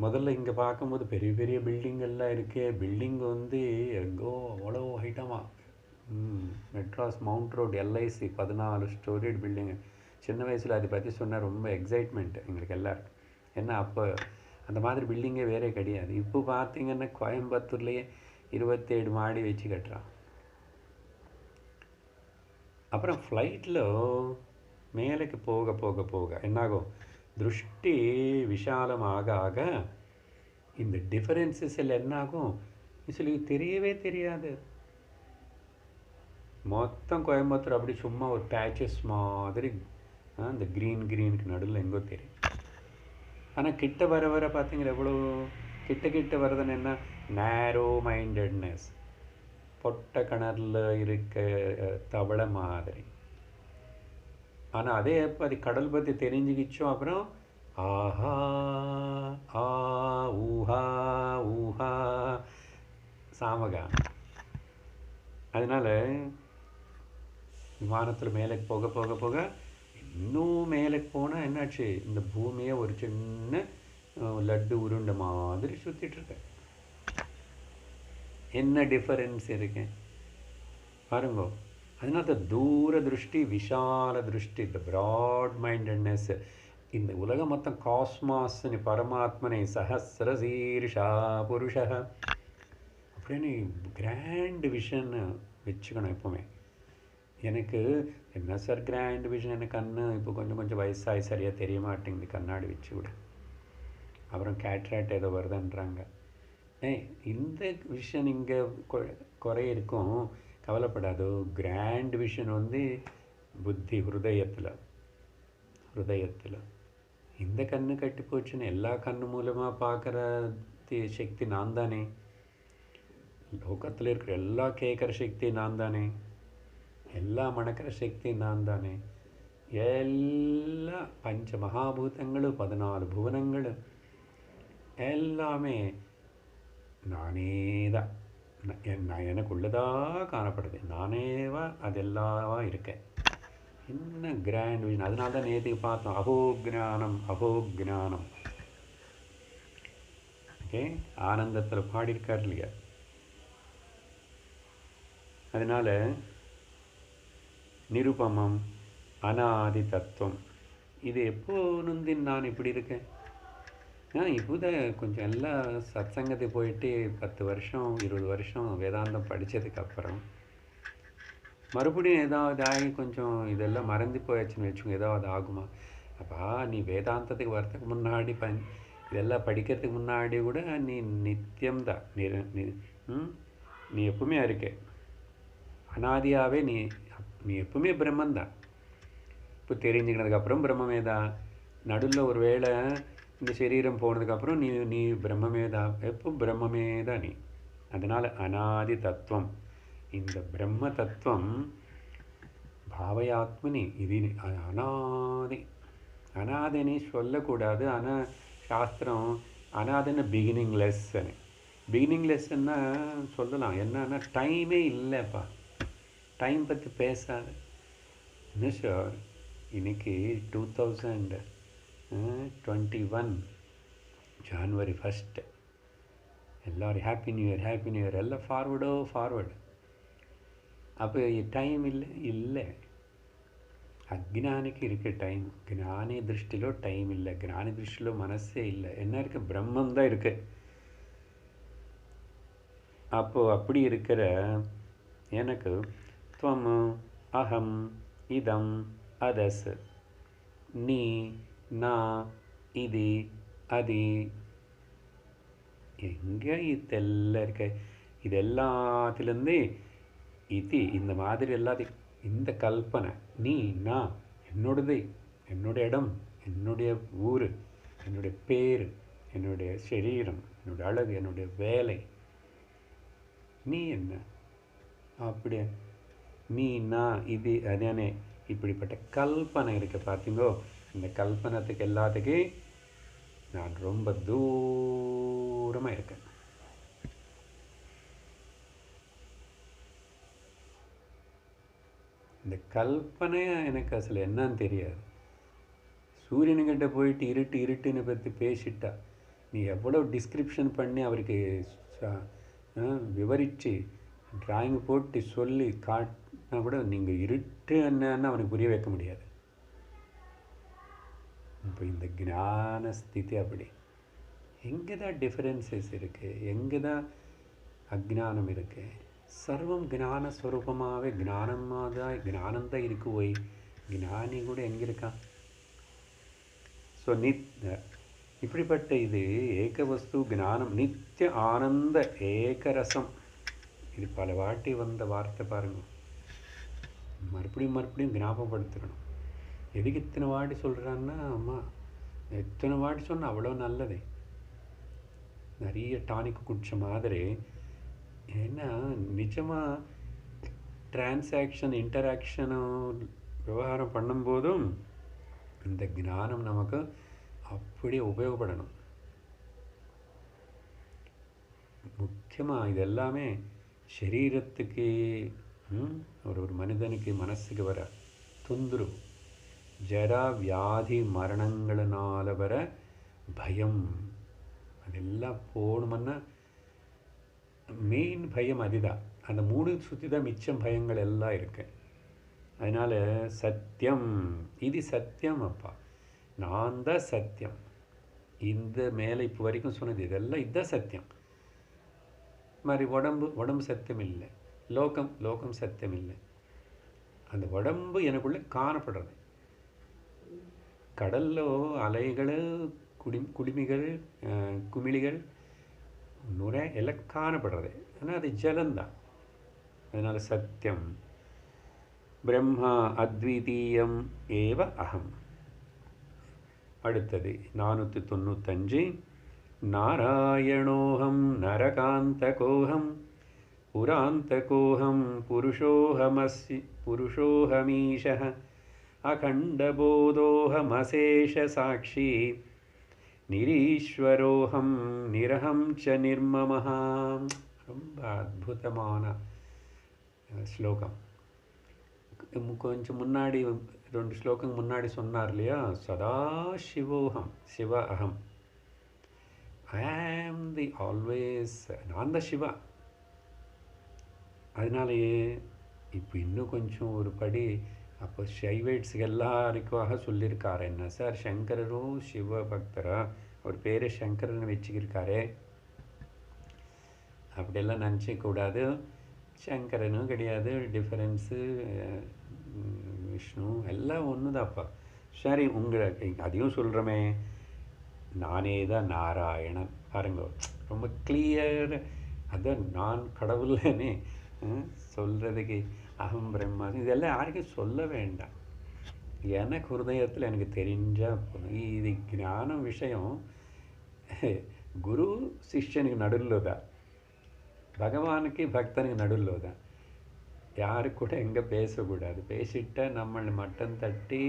முதல்ல இங்கே பார்க்கும்போது பெரிய பெரிய பில்டிங்கெல்லாம் இருக்கே, பில்டிங் வந்து எங்கோ அவ்வளோ ஹைட்டமாக, Madras mount road LIC 14 storied building. சின்ன வயசில் அதை பற்றி சொன்னால் ரொம்ப எக்ஸைட்மெண்ட்டு எங்களுக்கு எல்லாருக்கும். ஏன்னா அப்போ அந்த மாதிரி பில்டிங்கே வேறே கிடையாது. இப்போ பார்த்திங்கன்னா கோயம்புத்தூர்லேயே 27 மாடி வச்சு கட்டுறான். அப்புறம் ஃப்ளைட்டில் மேலுக்கு போக போக போக என்னாகும், திருஷ்டி விஷாலமாக ஆக இந்த டிஃபரன்சஸ் எல்லாம் என்னாகும் சொல்லி தெரியவே தெரியாது. மொத்தம் கோயம்புத்தூர் அப்படி சும்மா ஒரு பேச்சஸ் மாதிரி அந்த க்ரீனுக்கு நடுவில் எங்கோ தெரியும். ஆனால் கிட்ட வர வர பார்த்தீங்கன்னா எவ்வளோ கிட்ட வரதுன்னு என்ன, நேரோ மைண்டட்னஸ், பொட்ட கிணறுல இருக்க தவளை மாதிரி. ஆனால் அதே எப்போ அது கடல் பற்றி தெரிஞ்சுக்கிச்சோம் அப்புறம் ஆஹா ஆ ஊஹா ஊஹா சாமகா. அதனால் விமானத்தில் மேலே போக போக போக இன்னும் மேலே போனால் என்னாச்சு, இந்த பூமியை ஒரு சின்ன லட்டு உருண்டை மாதிரி சுற்றிட்டுருக்க. என்ன டிஃபரன்ஸ் இருக்கு பாருங்க. அதனால தூர திருஷ்டி விஷால திருஷ்டி, த ப்ராட் மைண்டட்னஸ், இந்த உலகம் மொத்தம் காஸ்மாஸ்னு பரமாத்மனை சஹசிரசீர்ஷா புருஷ அப்படின்னு கிராண்ட் விஷன்னு வச்சுக்கணும் எப்போவுமே. எனக்கு என்ன சார் கிராண்ட் விஷன், எனக்கு கண்ணு இப்போ கொஞ்சம் கொஞ்சம் வயசாகி சரியாக தெரிய மாட்டேங்குது, கண்ணாடி வச்சு விட, அப்புறம் கேட்ராக்ட் ஏதோ வருதுன்றாங்க. இந்த விஷன் இங்கே குறை இருக்கும், கவலைப்படாதோ. கிராண்ட் விஷன் வந்து புத்தி ஹிருதயத்தில் இந்த கண்ணு கட்டி போச்சுன்னு எல்லா கண்ணு மூலமாக பார்க்குற சக்தி நான் தானே, லோகத்தில் இருக்கிற எல்லா கேட்குற சக்தி நான் தானே, எல்லா மணக்கிற சக்தி நான் தானே, எல்லா பஞ்ச மகாபூதங்களும் 14 புவனங்களும் எல்லாமே நானே தான். நான் எனக்குள்ளதாக காணப்படுது, நானேவா அதெல்லாவா இருக்கேன். என்ன கிராண்ட் விஷன். அதனால தான் நேற்றுக்கு பார்த்தோம் அகோக்ஞானம். ஓகே, ஆனந்தத்தில் பாடியிருக்கார் இல்லையா. அதனால் நிருபமம் அனாதி தத்துவம். இது எப்போ நுந்தி நான் இப்படி இருக்கேன். இப்போதான் கொஞ்சம் எல்லாம் சத்சங்கத்தை போயிட்டு 10 வருஷம் 20 வருஷம் வேதாந்தம் படித்ததுக்கப்புறம் மறுபடியும் ஏதாவது ஆகி கொஞ்சம் இதெல்லாம் மறந்து போயாச்சுன்னு வச்சுக்கோங்க, ஏதாவது ஆகுமா. அப்பா நீ வேதாந்தத்துக்கு வரத்துக்கு முன்னாடி இதெல்லாம் படிக்கிறதுக்கு முன்னாடி கூட நீ நித்தியம்தான், நீ எப்பவுமே இருக்க அனாதியாகவே. நீ எப்பவுமே பிரம்மந்தான். இப்போ தெரிஞ்சுக்கினதுக்கப்புறம் பிரம்மமே தான். நடுவில் ஒரு வேளை இந்த சரீரம் போனதுக்கப்புறம் நீ பிரம்மமே தான், எப்போ பிரம்மமே தான் நீ. அதனால் அனாதி தத்துவம், இந்த பிரம்ம தத்துவம் பாவயாத்மனி. இது அனாதினி சொல்லக்கூடாது. ஆனால் சாஸ்திரம் அனாதின்னு பிகினிங்லெஸ்ன்னா சொல்லலாம். என்னன்னா டைமே இல்லைப்பா, டைம் பற்றி பேசாது. என்ன சார் இன்னைக்கு 2021 ஜான்வரி 1 எல்லோரும் ஹாப்பி நியூ இயர் எல்லாம் ஃபார்வர்டு. அப்போ டைம் இல்லை. அஜ்ஞானிக்கு இருக்க டைம், ஞானி திருஷ்டிலோ டைம் இல்லை, ஞானி திருஷ்டிலோ மனசே இல்லை. என்ன இருக்கு, பிரம்மம் தான் இருக்கு. அப்போது அப்படி இருக்கிற எனக்கு துவம் அகம் இதம் அதஸ் நீ நான் இது அது எங்கே இதெல்லாம் இருக்க. இது எல்லாத்துலேருந்து இது இந்த மாதிரி எல்லாத்தையும் இந்த கல்பனை, நீ நான், என்னோடது, என்னுடைய இடம், என்னுடைய ஊர், என்னுடைய பேர், என்னுடைய சரீரம், என்னுடைய அழகு, என்னுடைய வேலை, நீ என்ன அப்படியே நீ நான் இது அதானே. இப்படிப்பட்ட கல்பனை இருக்குது பார்த்தீங்கோ. இந்த கல்பனத்துக்கு எல்லாத்துக்கும் நான் ரொம்ப தூரமாக இருக்கேன். இந்த கல்பனை எனக்கு அசல் என்னன்னு தெரியாது. சூரியனுக்கிட்ட போயிட்டு இருட்டுன்னு பற்றி பேசிட்டா நீ எவ்வளோ டிஸ்கிரிப்ஷன் பண்ணி அவருக்கு விவரித்து டிராயிங் போட்டு சொல்லி காட்டினா கூட நீங்கள் இருட்டு என்னன்னு அவனுக்கு புரிய வைக்க முடியாது. இப்போ இந்த ஞான ஸ்திதி அப்படி எங்கே தான் டிஃபரன்சஸ் இருக்குது, எங்கே தான் அஜ்ஞானம் இருக்குது. சர்வம் ஞானஸ்வரூபமாகவே ஞானந்தான் இருக்கு. போய் ஞானி கூட எங்கே இருக்கான். ஸோ இப்படிப்பட்ட இது ஏக வஸ்து ஞானம், நித்திய ஆனந்த ஏகரசம். இது பல வாட்டி வந்த வார்த்தை பாருங்க, மறுபடியும் ஞாபகப்படுத்திக்கணும். எதுக்கு இத்தனை வாட்டி சொல்கிறான்னா, அம்மா எத்தனை வாட்டி சொன்னால் அவ்வளோ நல்லது. நிறைய டானிக் குடிச்ச மாதிரி. ஏன்னா நிஜமாக டிரான்சாக்ஷன் இன்டராக்ஷனும் விவகாரம் பண்ணும்போதும் இந்த ஞானம் நமக்கு அப்படியே உபயோகப்படணும். முக்கியமாக இது எல்லாமே சரீரத்துக்கு ஒரு மனிதனுக்கு மனசுக்கு வர தொந்தரவு, ஜரா வியாதி மரணங்களால் வர பயம், அதெல்லாம் போகணுமன்னா மெயின் பயம் அதுதான். அந்த 3 சுற்றி தான் மிச்சம் பயங்கள் எல்லாம் இருக்கு. அதனால் சத்தியம், இது சத்தியம் அப்பா. நான் தான் சத்தியம். இந்த மேலே இப்போ வரைக்கும் சொன்னது இதெல்லாம் இதுதான் சத்தியம். மாதிரி உடம்பு சத்தியம் இல்லை, லோகம் சத்தியம் இல்லை. அந்த உடம்பு எனக்குள்ளே காணப்படுறது. கடல்ல அலைகள், குடிமிகள், குமிழிகள், நுரை எல்லாம் காணப்படுறது. ஆனால் அது ஜலந்தான். அதனால் சத்தியம். பிரம்மா அத்விதீயம் ஏவ அகம். அடுத்தது 495. நாராயணோகம் நரகாந்தகோகம் புராந்தகோகம் புருஷோஹமீஷः அகண்டபோதோஹமசேஷ சாட்சி நிரீஸ்வரோகம் நிரகம் ச நிர்மமஹ. ரொம்ப அற்புதமான ஸ்லோகம். கொஞ்சம் முன்னாடி 2 ஸ்லோகம் முன்னாடி சொன்னார் இல்லையா, சதா சிவோகம் சிவ அகம். ஐ ஆம் தி ஆல்வேஸ், நான் தான் சிவா. அதனாலேயே இப்போ இன்னும் கொஞ்சம் ஒரு படி அப்போ சைவைட்ஸுக்கு எல்லாருக்காக சொல்லியிருக்காரு. என்ன சார், சங்கரரும் சிவ பக்தரா, அவர் பேரை சங்கரன்னு வச்சுக்கிருக்காரே, அப்படியெல்லாம் நினச்சிக்கூடாது. சங்கரனும் கிடையாது, டிஃபரன்ஸு விஷ்ணு எல்லாம் ஒன்று தான்ப்பா. சரி, உங்களுக்கு அதையும் சொல்கிறோமே, நானே தான் நாராயணன். பாருங்க, ரொம்ப கிளியர். அதான் நான் கடவுள்னே சொல்கிறதுக்கு அகம் பிரம்மா இதெல்லாம் யாருக்கும் சொல்ல வேண்டாம். எனக்கு ஹிருதயத்தில் எனக்கு தெரிஞ்சால் போதும். இது ஞான விஷயம் குரு சிஷ்யனுக்கு நடுவில் தான், பகவானுக்கு பக்தனுக்கு நடுவில் தான். யாரு கூட எங்கே பேசக்கூடாது. பேசிட்டா நம்மளை மட்டம் தட்டி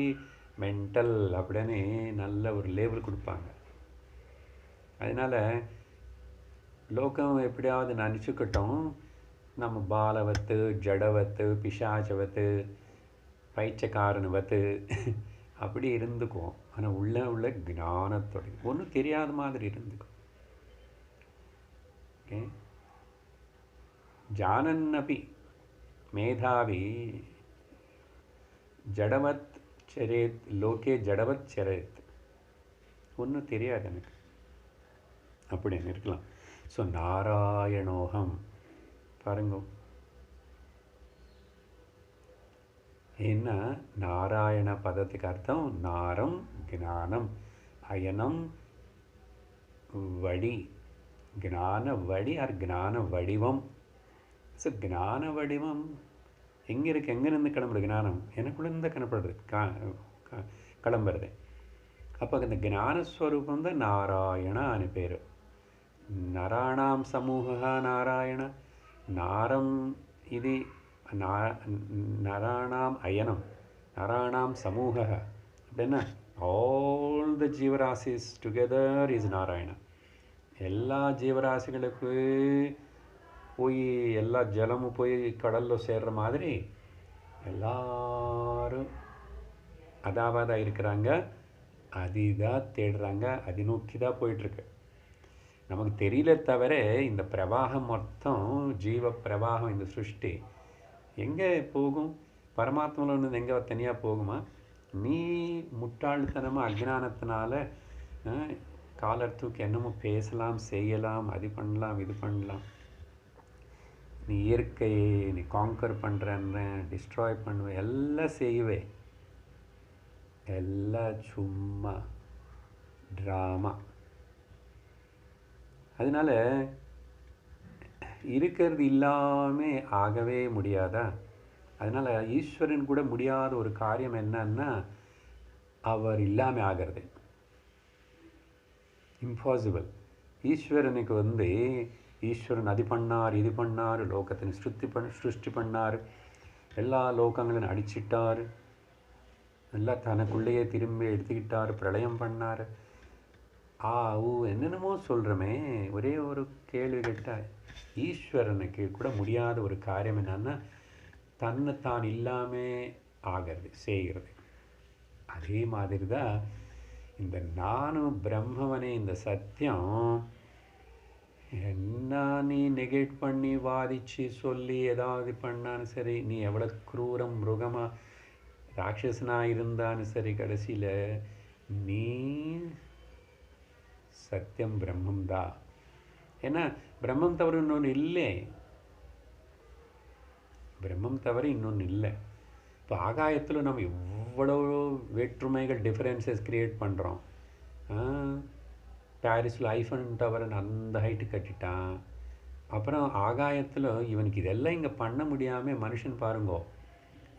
மென்டல் அப்படின்னு நல்ல ஒரு லேபிள் கொடுப்பாங்க. அதனால் லோகம் எப்படியாவது நினச்சிக்கிட்டோம் நம்ம பாலவத்து, ஜடவத்து, பிசாச்சவத்து, பைச்சக்காரனுவத்து அப்படி இருந்துக்குவோம். ஆனால் உள்ள ஞானத்தோட ஒன்றும் தெரியாத மாதிரி இருந்துக்கும். ஓகே, ஜானன்னபி மேதாவி ஜடவத் சரேத் லோகே ஜடவத் சரேத். ஒன்றும் தெரியாது எனக்கு அப்படின்னு இருக்கலாம். ஸோ நாராயணோகம் பாருங்க, ஏன்னா நாராயண பதத்துக்கு அர்த்தம் நாரம் ஞானம், அயனம் வடி, ஞான வடி ஆர் ஞான வடிவம். ஸோ ஞான வடிவம் எங்கே இருக்குது, எங்கேருந்து கிளம்புறது ஞானம்? எனக்குள்ளேருந்து கிளம்புறது கிளம்புறது. அப்போ அந்த ஞானஸ்வரூபம் தான் நாராயணான்னு பேர். நராணாம் சமூக நாராயண, நாரம் இது நராணாம் அயனம், நராணாம் சமூக அப்படின்னா ஆல் த ஜீவராசிஸ் டுகெதர் இஸ் நாராயண. எல்லா ஜீவராசிகளுக்கு போய் எல்லா ஜலமும் போய் கடலில் சேர்ற மாதிரி எல்லாரும் அதாவதாக இருக்கிறாங்க, அதுதான் தேடுறாங்க, அது நோக்கி தான் போயிட்டுருக்கு. நமக்கு தெரியல தவிர இந்த பிரவாகம் மொத்தம் ஜீவ பிரவாகம், இந்த சிருஷ்டி எங்கே போகும்? பரமாத்மாவில் ஒன்று எங்கே தனியாக போகுமா? நீ முட்டாள்தனமாக அஜ்ஞானத்தினால காலர் தூக்கி என்னமோ பேசலாம், செய்யலாம், அது பண்ணலாம், இது பண்ணலாம். நீ இயற்கையை நீ காங்கர் பண்ணுறன்னு, டிஸ்ட்ராய் பண்ணுவேன், எல்லாம் செய்வே, எல்லாம் சும்மா ட்ராமா. அதனால் இருக்கிறது இல்லாமல் ஆகவே முடியாதா? அதனால் ஈஸ்வரன் கூட முடியாத ஒரு காரியம் என்னன்னா அவர் இல்லாமல் ஆகிறது. இம்பாசிபிள். ஈஸ்வரனுக்கு ஈஸ்வரன் அது பண்ணார், இது பண்ணார், லோகத்தின் சிருஷ்டி பண்ணார், எல்லா லோகங்களையும் அடிச்சிட்டார், எல்லாம் தனக்குள்ளேயே திரும்பி எடுத்துக்கிட்டார், பிரளயம் பண்ணார், என்னென்னமோ சொல்கிறோமே. ஒரே ஒரு கேள்வி கேட்டால் ஈஸ்வரனுக்கு கூட முடியாத ஒரு காரியம் என்னன்னா தன்னை தான் இல்லாமல் ஆகிறது, செய்கிறது. அதே மாதிரி தான் இந்த நானும் பிரம்மவனே, இந்த சத்தியம் என்ன நீ நெகேட் பண்ணி வாதிச்சு சொல்லி ஏதாவது பண்ணாலும் சரி, நீ எவ்வளோ குரூரம் மிருகமாக ராட்சசனாக இருந்தாலும் சரி, கடைசியில் நீ சத்தியம் பிரம்மம் தான். ஏன்னா பிரம்மம் தவிர இன்னொன்று இல்லை. பிரம்மம் தவிர இன்னொன்று இல்லை. இப்போ ஆகாயத்தில் நம்ம எவ்வளோ வேற்றுமைகள், டிஃப்ரென்சஸ் க்ரியேட் பண்ணுறோம். பாரிஸில் ஐஃபன் டவர்னு அந்த ஹைட்டு கட்டிட்டான். அப்புறம் ஆகாயத்தில் இவனுக்கு இதெல்லாம் இங்கே பண்ண முடியாமல் மனுஷன் பாருங்கோ,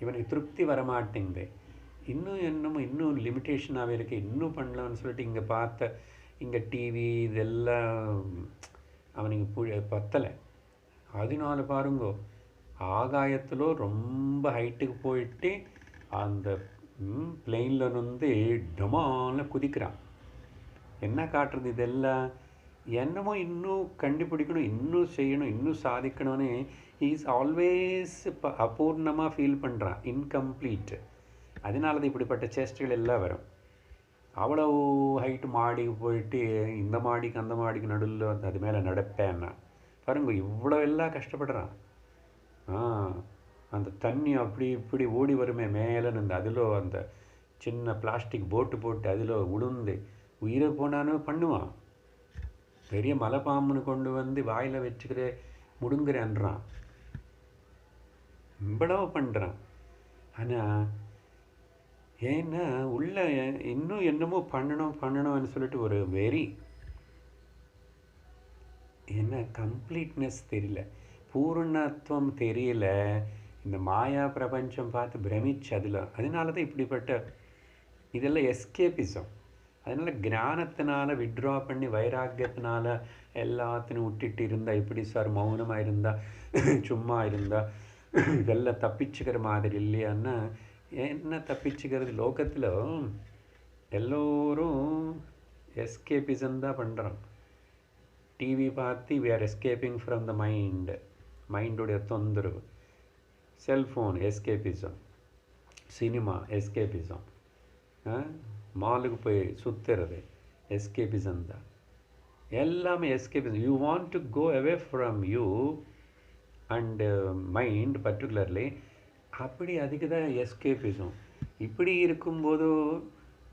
இவனுக்கு திருப்தி வரமாட்டேங்குது. இன்னும் என்னமோ இன்னும் லிமிட்டேஷனாகவே இருக்குது, இன்னும் பண்ணலான்னு சொல்லிட்டு இங்கே பார்த்த இங்கே டிவி இதெல்லாம் அவனுக்கு பத்தலை. அதனால பாருங்கோ, ஆகாயத்தில் ரொம்ப ஹைட்டுக்கு போயிட்டு அந்த பிளெயினில் வந்து டமால்னு குதிக்கிறான். என்ன காட்டுறது இதெல்லாம்? என்னமோ இன்னும் கண்டுபிடிக்கணும், இன்னும் செய்யணும், இன்னும் சாதிக்கணும்னு இஸ் ஆல்வேஸ் அபூர்ணமாக ஃபீல் பண்ணுறான், இன்கம்ப்ளீட். அதனால தான் இப்படிப்பட்ட சேஷ்டைகள் எல்லாம் வரும். அவ்வளோ ஹைட்டு மாடிக்கு போயிட்டு இந்த மாடிக்கு அந்த மாடிக்கு நடுவில் அது மேலே நடப்பேன்னா பாருங்க, இவ்வளோ எல்லாம் கஷ்டப்படுறான். அந்த தண்ணி அப்படி இப்படி ஓடி வருமே மேலே நின்று, அதில் அந்த சின்ன பிளாஸ்டிக் போட்டு போட்டு அதில் உளுந்து உயிரை போனாலும் பண்ணுவான். பெரிய மலைப்பாம்புன்னு கொண்டு வந்து வாயில் வச்சுக்கிற முடுங்குறேன்றான், இவ்வளவு பண்ணுறான். ஆனால் ஏன்னா உள்ள இன்னும் என்னமோ பண்ணணும்னு சொல்லிட்டு ஒரு வெறி. என்ன கம்ப்ளீட்னஸ் தெரியல, பூர்ணத்துவம் தெரியல. இந்த மாயா பிரபஞ்சம் பார்த்து பிரமிச்சு அதனால தான் இப்படிப்பட்ட இதெல்லாம் எஸ்கேபிசம். அதனால் ஞானத்தினால விட்ரா பண்ணி வைராக்கியத்தினால எல்லாத்தையும் விட்டுட்டு இருந்தால் எப்படி சார்? மௌனமாக இருந்தால், சும்மா இருந்தால் இதெல்லாம் தப்பிச்சுக்கிற மாதிரி இல்லையான்னா என்ன தப்பிச்சுக்கிறது? லோகத்தில் எல்லோரும் எஸ்கேபிசம் தான் பண்ணுறோம். டிவி பார்த்து we are escaping from the மைண்டுடைய தொந்தரவு. செல்ஃபோன் எஸ்கேபிசம், சினிமா எஸ்கேபிசம், மாலுக்கு போய் சுற்றுறது எஸ்கேபிசம் தான். எல்லாமே escapism. You want to go away from you and mind particularly. அப்படி அதுக்கு தான் எஸ்கேபிசம். இப்படி இருக்கும்போது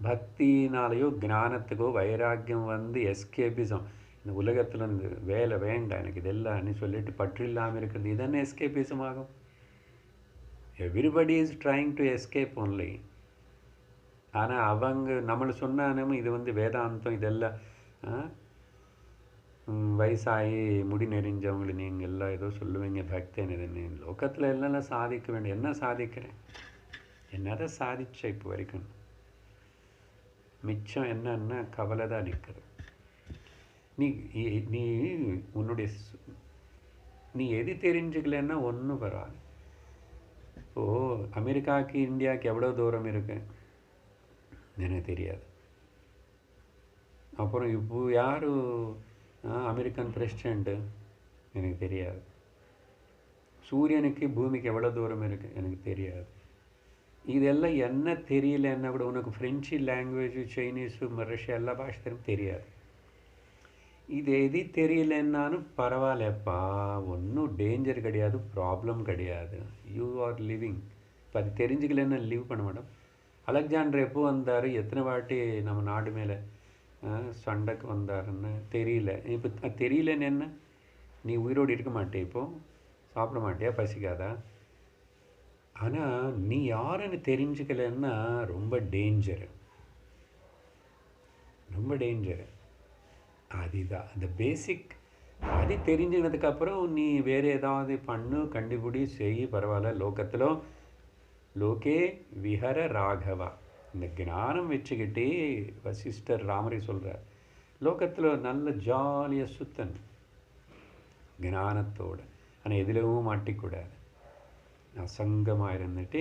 பக்தினாலேயோ ஞானத்துக்கோ வைராக்கியம் வந்து எஸ்கேபிசம். இந்த உலகத்தில் இருந்து வேலை வேண்டாம் எனக்கு இதெல்லாம்னு சொல்லிட்டு பற்று இல்லாமல் இருக்கிறது, இதென்ன எஸ்கேபிசம் ஆகும்? Everybody is trying to escape only. ஆனால் அவங்க நம்மளை சொன்னாலும் இது வந்து வேதாந்தம் இதெல்லாம் வயசாகி முடி நெறிஞ்சவங்களை நீங்கள் எல்லாம் ஏதோ சொல்லுவீங்க பக்தன் இதுன்னு. லோகத்தில் எல்லாம் சாதிக்க வேண்டிய என்ன சாதிக்கிறேன்? என்னதான் சாதிச்ச இப்போ வரைக்கும்? மிச்சம் என்னன்னா கவலை தான் நிற்கிறது. நீ உன்னுடைய நீ எது தெரிஞ்சுக்கலன்னா ஒன்றும் வராது. இப்போது அமெரிக்காவுக்கு இந்தியாவுக்கு எவ்வளோ தூரம் இருக்கு எனக்கு தெரியாது. அப்புறம் இப்போ யார் அமெரிக்கன் பிரசிடெண்ட்டு எனக்கு தெரியாது. சூரியனுக்கு பூமிக்கு எவ்வளோ தூரம் இருக்குது எனக்கு தெரியாது. இதெல்லாம் என்ன தெரியலன்னா கூட உனக்கு ஃப்ரெஞ்சு லாங்குவேஜ், சைனீஸு, ரஷ்யா எல்லா பாஷை தெரியாது. இது எது தெரியலன்னாலும் பரவாயில்லப்பா, ஒன்றும் டேஞ்சர் கிடையாது, ப்ராப்ளம் கிடையாது. You are living. இப்போ அது தெரிஞ்சுக்கலன்னா லீவ் பண்ண மாட்டோம். அலெக்சாண்டர் எப்போ வந்தார், எத்தனை வாட்டி நம்ம நாடு மேலே சண்டைக்கு வந்தாருன்னு தெரியல. இப்போ தெரியலன்னு என்ன? நீ உயிரோடு இருக்க மாட்டே, இப்போது சாப்பிட மாட்டியா, பசிக்காதா? ஆனால் நீ யாருன்னு தெரிஞ்சுக்கலன்னா ரொம்ப டேஞ்சரு, ரொம்ப டேஞ்சரு. அதுதான் அந்த பேசிக். அது தெரிஞ்சுனதுக்கப்புறம் நீ வேறு ஏதாவது பண்ணு, கண்டுபிடி, செய், பரவாயில்ல. லோகத்தில் லோகே விஹர ராகவா. இந்த ஞானம் வச்சுக்கிட்டே வசிஷ்டர் ராமரை சொல்கிறார், லோகத்தில் நல்ல ஜாலியாக சுத்தன் ஞானத்தோடு. ஆனால் எதிலவும் மாட்டிக்கூடாது, அசங்கமாக இருந்துட்டு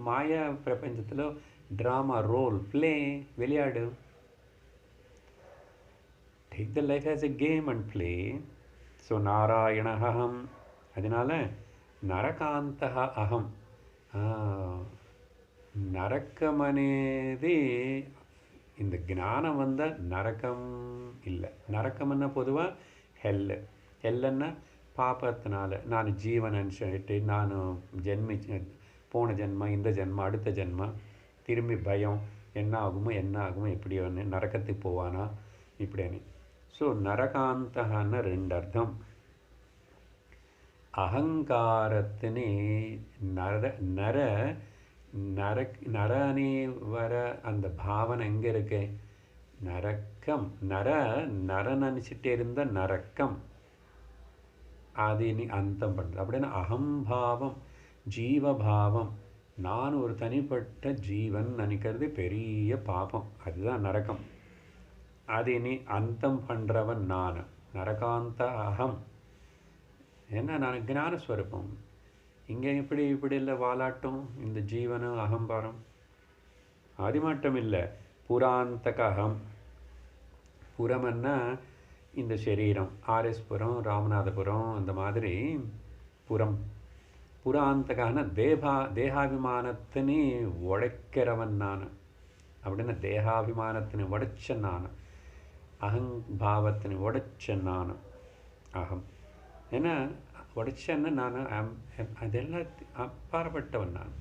மாயா பிரபஞ்சத்தில் ட்ராமா ரோல் பிளே விளையாடு. Take the life as a game and play. So நாராயணஹம். அதனால நரகாந்தஹ அகம். நரக்கம் అనేది இந்த ஞானம் வந்தால் நரக்கம் இல்லை. நரக்கம்னா பொதுவாக ஹெல்லுன்னா பாப்பத்தினால நான் ஜீவன் சொல்லிட்டு நான் போன ஜென்மம், இந்த ஜென்மம், அடுத்த ஜென்மம், திரும்பி பயம், என்ன ஆகுமோ எப்படி நரக்கத்துக்கு போவானா இப்படின்னு. ஸோ நரகாந்தகன்னு 2 அர்த்தம். அகங்காரத்தினே நர நரனே வர அந்த பாவனை எங்கே இருக்கு? நரக்கம். நர நினச்சிட்டே இருந்த நரக்கம் அது நீ அந்தம் பண்ணுறது. அப்படின்னா அகம்பாவம், ஜீவபாவம், நான் ஒரு தனிப்பட்ட ஜீவன் நினைக்கிறது பெரிய பாபம், அதுதான் நரகம். அது நீ அந்தம் பண்ணுறவன் நான், நரகாந்த அகம். ஏன்னா நான் ஞானஸ்வரூபம். இங்கே இப்படி இல்லை வாலாட்டும் இந்த ஜீவனும் அகம்பாரம். அது மட்டும் இல்லை, புராந்தக அகம். புறம்னா இந்த சரீரம், ஆர்எஸ்புரம், ராமநாதபுரம், அந்த மாதிரி புறம். புராந்தகான தேகாபிமானத்தினே உடைக்கிறவன் நான். அப்படின்னா தேகாபிமானத்தினை உடைச்ச நான், அகங்பாவத்தினை உடைச்ச நான் அகம். ஏன்னா உடைச்சன்னு நான் அதெல்லாம் அப்பாற்பட்டவன் நான்.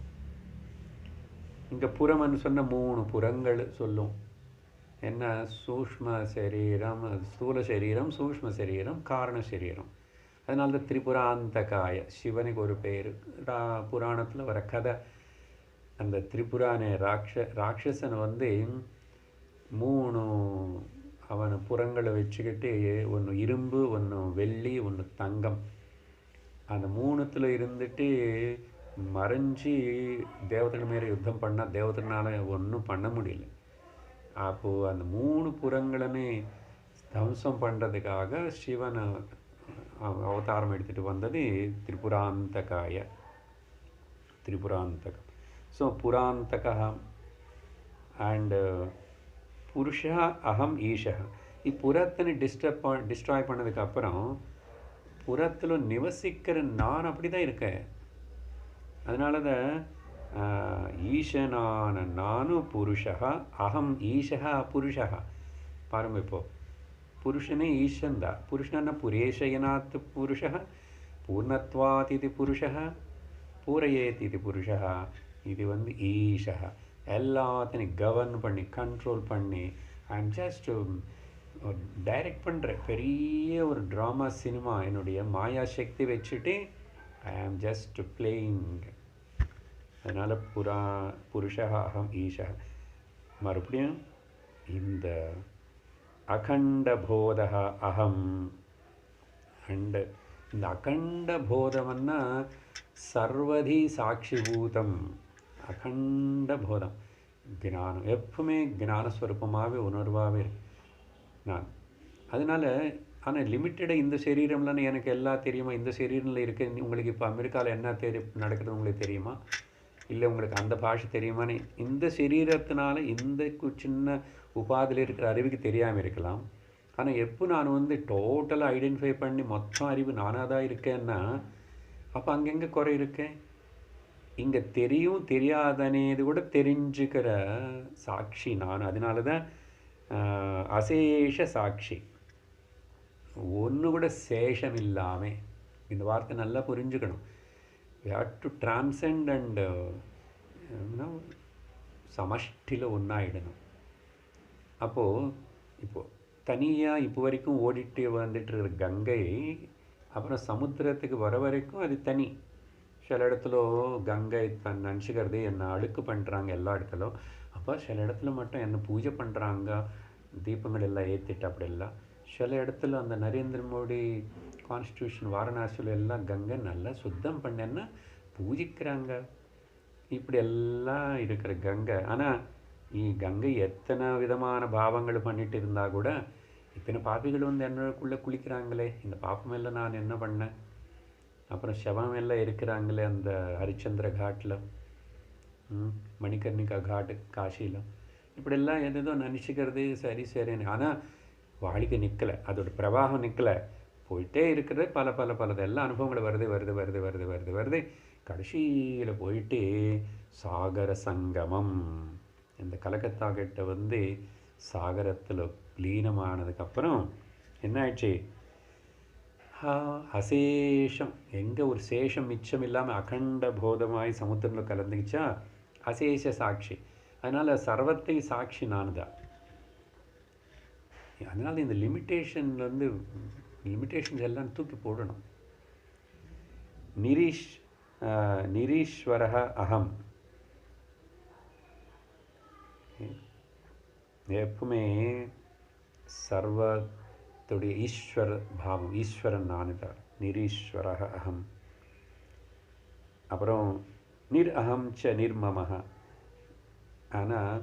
இங்கே புறம்னு சொன்ன 3 புறங்கள் சொல்லும். என்ன? சூஷ்ம சரீரம், ஸ்தூல சரீரம், சூஷ்ம சரீரம், காரண சரீரம். அதனால தான் திரிபுராந்தகாய சிவனுக்கு ஒரு பேர். புராணத்தில் வர கதை, அந்த திரிபுரானே ராட்சசன் 3 அவன் புறங்களை வச்சுக்கிட்டு, ஒன்று இரும்பு, ஒன்று வெள்ளி, ஒன்று தங்கம், அந்த 3த்தில் இருந்துட்டு மறைஞ்சி தேவதைகள் மேலே யுத்தம் பண்ணால் தேவதைனால ஒன்றும் பண்ண முடியல. அப்போது அந்த 3 புறங்களுமே தம்சம் பண்ணுறதுக்காக சிவன் அவதாரம் எடுத்துகிட்டு வந்தது திரிபுராந்தகாய, திரிபுராந்தகம். ஸோ புராந்தகா அண்ட் புருஷா அகம் ஈஷா. புறத்தினை டிஸ்ட்ராய் பண்ணதுக்கப்புறம் புறத்தில் நிவசிக்கிற நான் அப்படி தான் இருக்கேன். அதனால தான் ஈஷனான நானும் புருஷா, அகம் ஈஷா புருஷா. பாருங்க, இப்போது புருஷனே ஈஷன்தான். புருஷனா புரேஷயனாத் புருஷா, பூர்ணத்வாத் இது புருஷா, பூரையேத் இது புருஷா. இது ஈஷா. எல்லாத்தையும் கவர்ன் பண்ணி, கண்ட்ரோல் பண்ணி, ஐ எம் ஜஸ்ட் டைரக்ட் பண்ணுறேன். பெரிய ஒரு ட்ராமா சினிமா என்னுடைய மாயா சக்தி வச்சுட்டு ஐ ஆம் ஜஸ்ட் பிளேயிங். அதனால் புருஷா அகம் ஈஷா. மறுபடியும் இந்த அகண்ட போதா அகம். அண்ட் இந்த அகண்ட போதம்னா சர்வதி சாட்சிபூதம். அகண்ட போதம் ஞானம், எப்பவுமே ஞானஸ்வரூபமாகவே உணர்வாகவே இருக்கு நான். அதனால் ஆனால் லிமிட்டடாக இந்த சரீரம்லாம் எனக்கு எல்லாம் தெரியுமா? இந்த சரீரத்தில் இருக்க உங்களுக்கு இப்போ அமெரிக்காவில் என்ன நடக்குது உங்களுக்கு தெரியுமா? இல்லை உங்களுக்கு அந்த பாஷை தெரியுமான்னு இந்த சரீரத்தினால இந்த சின்ன உபாதியில் இருக்கிற அறிவுக்கு தெரியாமல் இருக்கலாம். ஆனால் எப்போ நான் டோட்டலாக ஐடென்டிஃபை பண்ணி மொத்தம் அறிவு நானாக தான் இருக்கேன்னா அப்போ அங்கங்கே குறை இருக்கேன். இங்கே தெரியும் தெரியாதனேது கூட தெரிஞ்சுக்கிற சாட்சி நான். அதனால தான் அசேஷ சாட்சி, ஒன்று கூட சேஷம் இல்லாமல். இந்த வார்த்தை நல்லா புரிஞ்சுக்கணும். we have to transcend and சமஷ்டியில் ஒன்றாயிடணும். இப்போது தனியாக இப்போ வரைக்கும் ஓடிட்டு வந்துட்டு இருக்கிற கங்கை அப்புறம் சமுத்திரத்துக்கு வர வரைக்கும் அது தனி. சில இடத்துல கங்கை நினச்சிக்கிறது என்னை அழுக்கு பண்ணுறாங்க எல்லா இடத்துலும். அப்போ சில இடத்துல மட்டும் என்னை பூஜை பண்ணுறாங்க, தீபங்கள் எல்லாம் ஏற்றிட்டு அப்படிலாம். சில இடத்துல அந்த நரேந்திர மோடி கான்ஸ்டியூஷன் வாரணாசியில் எல்லாம் கங்கை நல்லா சுத்தம் பண்ணேன்னா பூஜிக்கிறாங்க. இப்படி எல்லாம் இருக்கிற கங்கை. ஆனால் கங்கை எத்தனை விதமான பாவங்கள் பண்ணிட்டு இருந்தால் கூட இத்தனை பாப்பிகள் என்னக்குள்ளே குளிக்கிறாங்களே, இந்த பாப்பமெல்லாம் நான் என்ன பண்ணேன்? அப்புறம் சவம் எல்லாம் இருக்கிறாங்களே அந்த ஹரிச்சந்திர காட்டில், மணிகர்ணிகா காட்டு காஷியில், இப்படியெல்லாம் எதோ நினச்சிக்கிறது சரி சரின்னு. ஆனால் வாழ்க்கை நிற்கலை, அதோட பிரவாகம் நிற்கலை, போயிட்டே இருக்கிறது. பலதெல்லாம் அனுபவங்கள் வருது. கடைசியில் போயிட்டு சாகர சங்கமம், இந்த கலக்கத்தா கிட்ட சாகரத்தில் லீனமானதுக்கப்புறம் என்ன ஆயிடுச்சு? அசேஷம், எங்கே ஒரு சேஷம் மிச்சம் இல்லாமல் அகண்ட போதமாய் சமுத்திரத்தில் கலந்துக்கிச்சா அசேஷ சாட்சி. அதனால் சர்வத்தை சாட்சி நான் தான். அதனால் இந்த லிமிட்டேஷன்ஸ் எல்லாம் தூக்கி போடணும். நிரீஸ்வரः அகம். எப்பவுமே சர்வத்துடைய ஈஸ்வர பாவம், ஈஸ்வரன் நான் தான். நிரீஸ்வரः அகம். அப்புறம் அகம் ச நிர்மமः. ஆனால்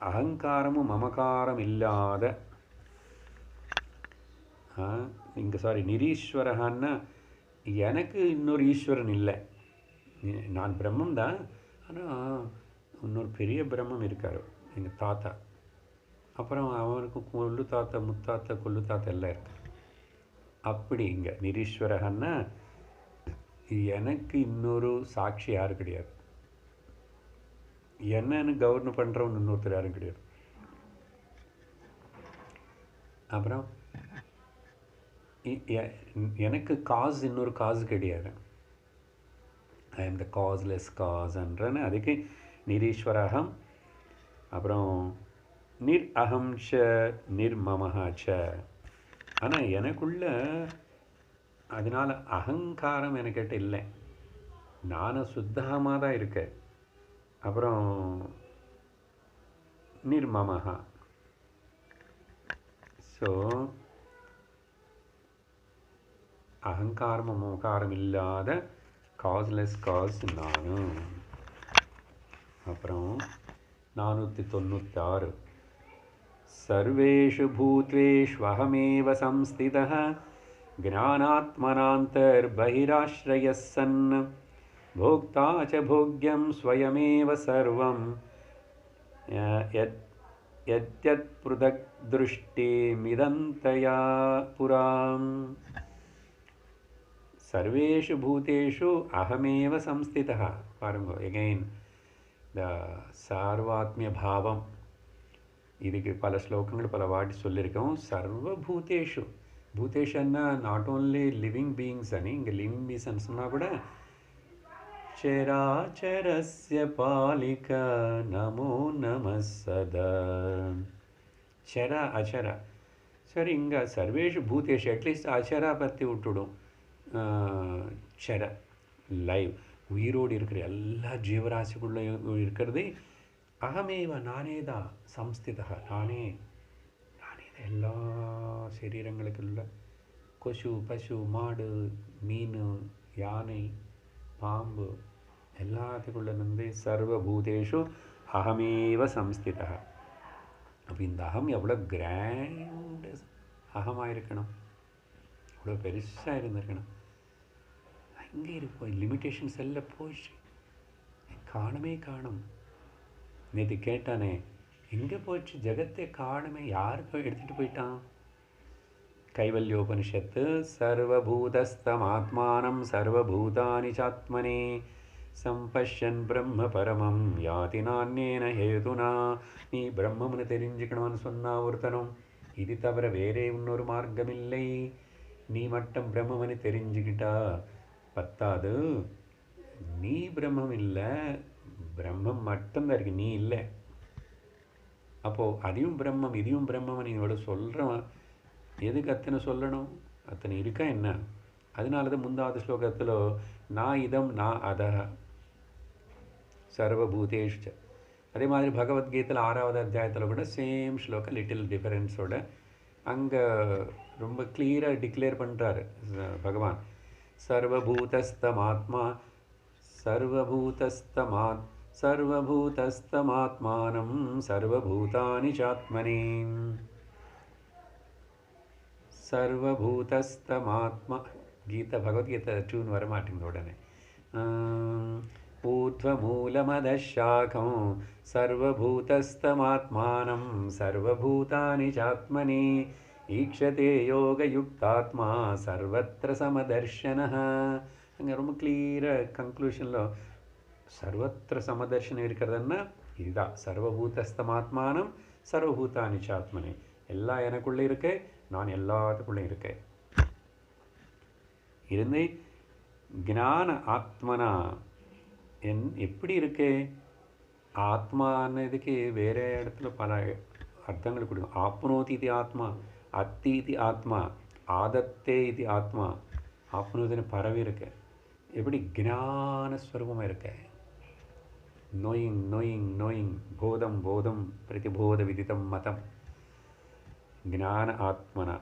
அகங்காரமும் மமகாரம் இல்லாத நிரீஸ்வரகான்னா எனக்கு இன்னொரு ஈஸ்வரன் இல்லை. நான் பிரம்மம் தான், ஆனால் இன்னொரு பெரிய பிரம்மம் இருக்கார், எங்கள் தாத்தா. அப்புறம் அவனுக்கு கொள்ளு தாத்தா, முத்தாத்தா, கொள்ளு தாத்தா எல்லாம் இருக்கார். அப்படி இங்கே நிரீஸ்வரகான்னா எனக்கு இன்னொரு சாட்சி யாரும் கிடையாது. என்னன்னு கவர்ன் பண்ணுறவன் இன்னொருத்தர் யாரும் கிடையாது. அப்புறம் எனக்கு காஸ் இன்னொரு காசு கிடையாது. ஐ எம் த காஸ்லெஸ் காஸ்ன்றன்னு அதுக்கு நிரீஸ்வரகம். அப்புறம் அகம் ச நிர்மமஹ ச. ஆனால் எனக்குள்ள அதனால் அகங்காரம் எனக்கிட்ட இல்லை, நானும் சுத்தமாக தான் இருக்கேன். அப்புறம் நிர்மமஹா. ஸோ அகங்காரம் மமகாரம் இல்லாத காஸ்லெஸ் காஸ் நானும். அப்புறம் 496 சர்வேஷு பூத்வேஷ்வஹமேவ சம்ஸ்திதः ஞானாத்மனாந்தர்பஹிராஸ்ரயः சன் भोक्ता च भोग्यं स्वयमेव सर्वं यद्यत् पृथक् दृष्टिमिदन्तया पुराम्. सर्वेषु भूतेषु अहमेव संस्थितः. பாருங்க, again the சார்வாத்மிய பாவம். இதுக்கு பல ஸ்லோகங்கள் பல வாட்டி சொல்லியிருக்கோம். சர்வபூதேஷு, பூதேஷன்னா நாட் ஓன்லி லிவிங் பீயிங்ஸ் అని, இங்கே லிவிங் பீயிங்ஸ் சொன்னால் கூட चराचरस्य पालिका नमो नमः सदा. चर अचर சரி, இங்கே சர்வேஷு பூதேஷு அட்லீஸ்ட் அச்சரா பற்றி விட்டுடும். சர லைவ் உயிரோடு இருக்கிற எல்லா ஜீவராசிக்குள்ளே இருக்கிறது அகமேவ நானே தான். சம்ஸ்திதா நானே தான் எல்லா சரீரங்களுக்குள்ள கொசு, பசு, மாடு, மீன், யானை, பாம்பு எல்லாத்துக்குள்ள இருந்து சர்வபூதேஷு அகமேவ சம்ஸ்திதா. அப்போ இந்த அகம் எவ்வளோ கிராண்ட் அகமாக இருக்கணும், எவ்வளோ பெருசாக இருந்திருக்கணும். அங்கே இருப்போம், லிமிட்டேஷன்ஸ் எல்லாம் போச்சு, காணமே காணும். நேற்று கேட்டானே, எங்கே போச்சு ஜெகத்தை காணுமே, யாருக்கு எடுத்துகிட்டு போயிட்டான்? கைவல்யோபனிஷத்து சர்வபூதஸ்தமாத்மானம் சர்வபூதானி சாத்மனே சம்பஷ்யன் பிரம்ம பரமம் யாதி நான்யேன ஹேதுனா. நீ பிரம்மம்னு தெரிஞ்சுக்கணும்னு சொன்னா ஒருத்தனும், இது தவிர வேறே இன்னொரு மார்க்கமில்லை. நீ மட்டும் பிரம்மம்னு தெரிஞ்சுக்கிட்டா பத்தாது, நீ பிரம்மம் இல்லை, பிரம்மம் மட்டும்தான் இருக்கு, நீ இல்லை. அப்போது அதையும் பிரம்மம் இதையும் பிரம்மம் நீங்களோட சொல்கிறவன் எதுக்கு அத்தனை சொல்லணும்? அத்தனை இருக்கா என்ன? அதனால தான் முந்தாவது ஸ்லோகத்தில் நான் இதம் நான் அதஹ சர்வபூதேஷு. அதே மாதிரி பகவத்கீதையில் 6வது அத்தியாயத்தில் கூட சேம் ஸ்லோகம் லிட்டில் டிஃபரன்ஸோட அங்கே ரொம்ப கிளியராக டிக்ளேர் பண்ணுறாரு பகவான். சர்வபூதஸ்தமாத்மா சர்வபூதஸ்தமாத்மானம் சர்வபூதானி சாத்மனி. சர்வபூதஸ்தமாத்மா கீதை பகவத்கீதை டியூன் வரமாட்டேங்குது உடனே. ஊர்த்வமூலமதசாகம் சர்வபூதஸ்தமாத்மானம் சர்வபூதானி சாத்மனி ஈக்ஷதே யோகயுக்தாத்மா சர்வத்திர சமதர்ஷனः. அங்கே ரொம்ப கிளியராக கன்க்ளூஷனில் சர்வத்திர சமதர்ஷனம் இருக்கிறதுன்னா இதுதான். சர்வபூதஸ்தமாத்மானம் சர்வபூதானி சாத்மனி. எல்லாம் எனக்குள்ளே இருக்கு, நான் எல்லாத்துக்குள்ளே இருக்கேன். இருந்து ஞான ஆத்மனா எப்படி இருக்கு? ஆத்மா அன்னதுக்கு வேற இடத்துல பல அர்த்தங்கள் கொடுக்கும். ஆப்னோதி இது ஆத்மா, அத்தி இது ஆத்மா, ஆதத்தே இது ஆத்மா. ஆப்னோதின்னு பரவி இருக்கு. எப்படி ஞானஸ்வரூபமாக இருக்க, நோயிங் நோயிங் நோயிங், போதம் போதம் பிரதிபோத விதிதம் மதம், ஞான ஆத்மனா.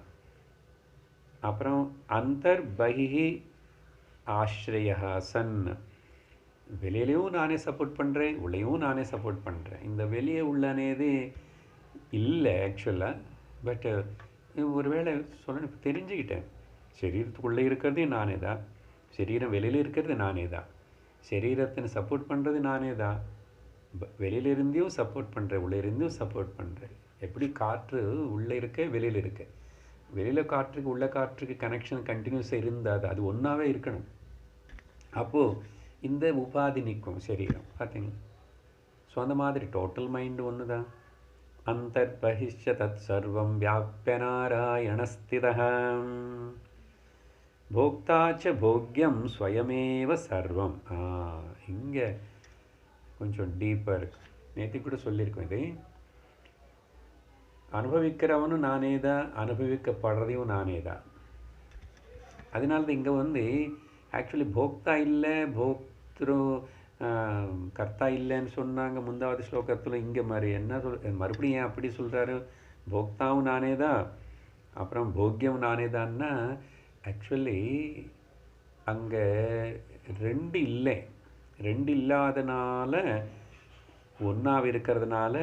அப்புறம் அந்தர் பஹி ஆஸ்ரய சன், வெளியிலையும் நானே சப்போர்ட் பண்ணுறேன், உள்ளேயும் நானே சப்போர்ட் பண்ணுறேன். இந்த வெளியே உள்ளனேது இல்லை ஆக்சுவலாக. பட் ஒருவேளை சொல்ல தெரிஞ்சுக்கிட்டேன், சரீரத்துக்குள்ளே இருக்கிறதே நானே தான், சரீரம் வெளியில் இருக்கிறது நானே தான், சரீரத்தினை சப்போர்ட் பண்ணுறது நானே தான், வெளியிலிருந்தையும் சப்போர்ட் பண்ணுறேன், உள்ளே இருந்தும் சப்போர்ட் பண்ணுறேன். எப்படி காற்று உள்ளே இருக்க வெளியில் இருக்க, வெளியில் காற்றுக்கு உள்ள காற்றுக்கு கனெக்ஷன் கண்டினியூஸாக இருந்தால் அது ஒன்றாவே இருக்கணும். அப்போது இந்த உபாதி நிற்கும் சரீரம், பார்த்தீங்களா? ஸோ அந்த மாதிரி டோட்டல் மைண்டு ஒன்று தான். அந்தர் பகிஷ்ய தத் சர்வம் வியாப்ய நாராயணஸ்திதः போக்தாச்ச போக்யம் ஸ்வயமேவ சர்வம். இங்கே கொஞ்சம் டீப்பாக இருக்கு. நேற்று கூட சொல்லியிருக்கோம் இது. அனுபவிக்கிறவனும் நானே தான், அனுபவிக்கப்படுறதையும் நானே தான். அதனால தான் இங்கே வந்து ஆக்சுவலி போக்தா இல்லை, போக்திரு கர்த்தா இல்லைன்னு சொன்னாங்க முந்தாவது ஸ்லோகத்தில். இங்கே மாதிரி என்ன மறுபடியும் ஏன் அப்படி சொல்கிறாரு? போக்தாவும் நானே தான், அப்புறம் போக்கியம் நானே தான்னா, ஆக்சுவலி அங்கே ரெண்டு இல்லை, ரெண்டு இல்லாதனால ஒன்றாக இருக்கிறதுனால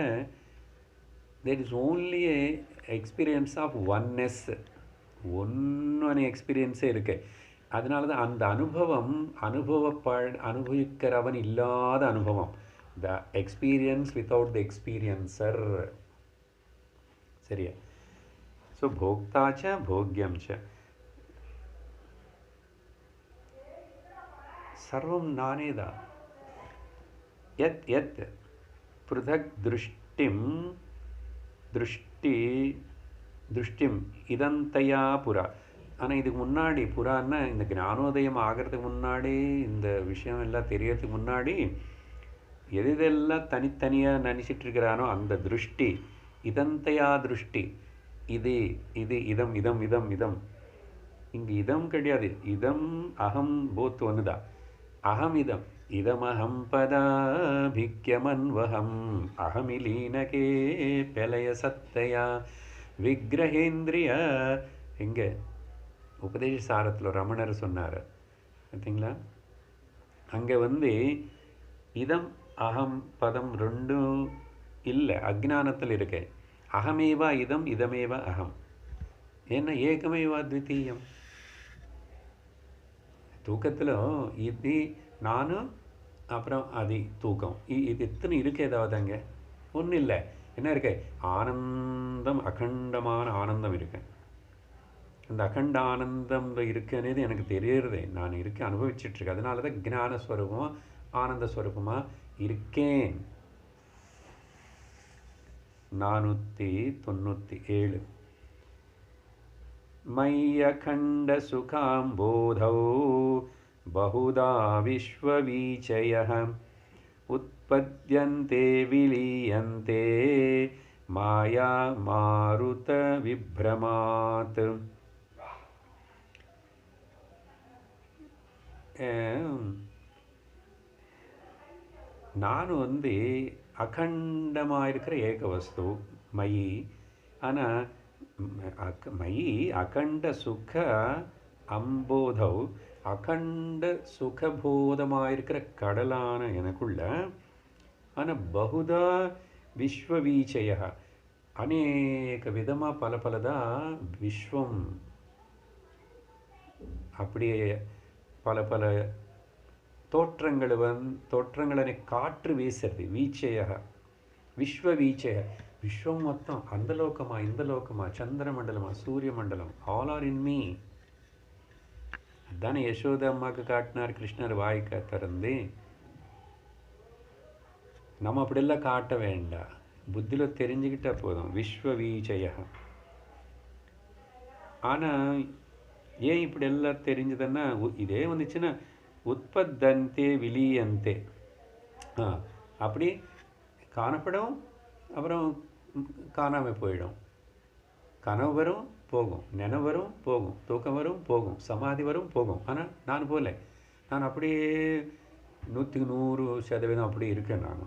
there is only a experience of oneness. ஒன்று எக்ஸ்பீரியன்ஸே இருக்கு. அதனால தான் அந்த அனுபவம் அனுபவிக்கிறவன் இல்லாத அனுபவம், the experience without the experiencer. சரியா? ஸோ போக்தாச்ச போக்யம் ச சர்வம் நானே தான். யத் யத் பிருதக் திருஷ்டிம் திருஷ்டிம் இதந்தையா புறா. ஆனால் இதுக்கு முன்னாடி புறான்னா இந்த ஞானோதயம் ஆகிறதுக்கு முன்னாடி, இந்த விஷயம் எல்லாம் தெரியறதுக்கு முன்னாடி எதெல்லாம் தனித்தனியாக நினச்சிட்ருக்கிறானோ அந்த திருஷ்டி, இதந்தையா திருஷ்டி, இது இது இதம் இதம் இதம் இதம். இங்கே இதம் கிடையாது, இதம் அகம் போத் ஒன்று தான். அகம் இதம், இதமஹம் பதாபிக்யமன்வஹம் அகமிலீனகே பெலய சத்தையா விக்கிரகேந்திரிய. எங்கே உபதேச சாரத்தில் ரமணர் சொன்னார் பார்த்தீங்களா? அங்கே வந்து இதம் அகம் பதம் ரெண்டும் இல்லை, அஜ்ஞானத்தில் இருக்கு. அகமேவா இதம் இதமேவ அகம். ஏன்னா ஏகமேவா த்விதீயம். தூக்கத்தில் இது நானும் அப்புறம் அது தூக்கம், இது எத்தனை இருக்கு? ஏதாவது அங்கே ஒன்றும் இல்லை. என்ன இருக்கு? ஆனந்தம், அகண்டமான ஆனந்தம் இருக்கு. அந்த அகண்ட ஆனந்தம் இருக்குன்னு எனக்கு தெரியறதே, நான் இருக்க அனுபவிச்சிட்ருக்கேன். அதனால தான் ஞானஸ்வரூபமாக ஆனந்த ஸ்வரூபமாக இருக்கேன். 497 மய்யகண்ட சுகாம்போதௌ பகுதா விஸ்வவீச்சயः உத்பத்யந்தே விலீயந்தே மாயா மாருத விப்ரமாத். நான் வந்து அகண்டமாக இருக்கிற ஏக வஸ்து மயி. ஆனால் மயி அகண்ட சுக அம்போதௌ, அகண்ட சுகபோதமாக இருக்கிற கடலான எனக்குள்ள. ஆனால் பகுதா விஸ்வவீச்சய, அநேக விதமாக பல பலதான் விஸ்வம், அப்படியே பல பல தோற்றங்களை காற்று வீசுறது. வீச்சய விஸ்வ வீச்சய, விஸ்வம் மொத்தம் அந்த லோகமா இந்த லோகமா சந்திர மண்டலமா சூரிய மண்டலம், ஆல் ஆர் இன் மீ. அதுதானே யசோத அம்மாவுக்கு காட்டினார் கிருஷ்ணர் வாய்க்க திறந்து. நம்ம அப்படியெல்லாம் காட்ட வேண்டாம், புத்தியில் தெரிஞ்சுக்கிட்டா போதும். விஸ்வ வீச்சய. ஆனால் ஏன் இப்படி எல்லாம் தெரிஞ்சதுன்னா, இதே வந்துச்சுன்னா உற்பத்தந்தே விலீயந்தே, அப்படி காணப்படும், அப்புறம் காணாமல் போயிடும். கனவு வரும் போகும், நினைவு வரும் போகும், தூக்கம் வரும் போகும், சமாதி வரும் போகும். ஆனால் நான் போல, நான் அப்படியே 100% அப்படி இருக்கேன். நான்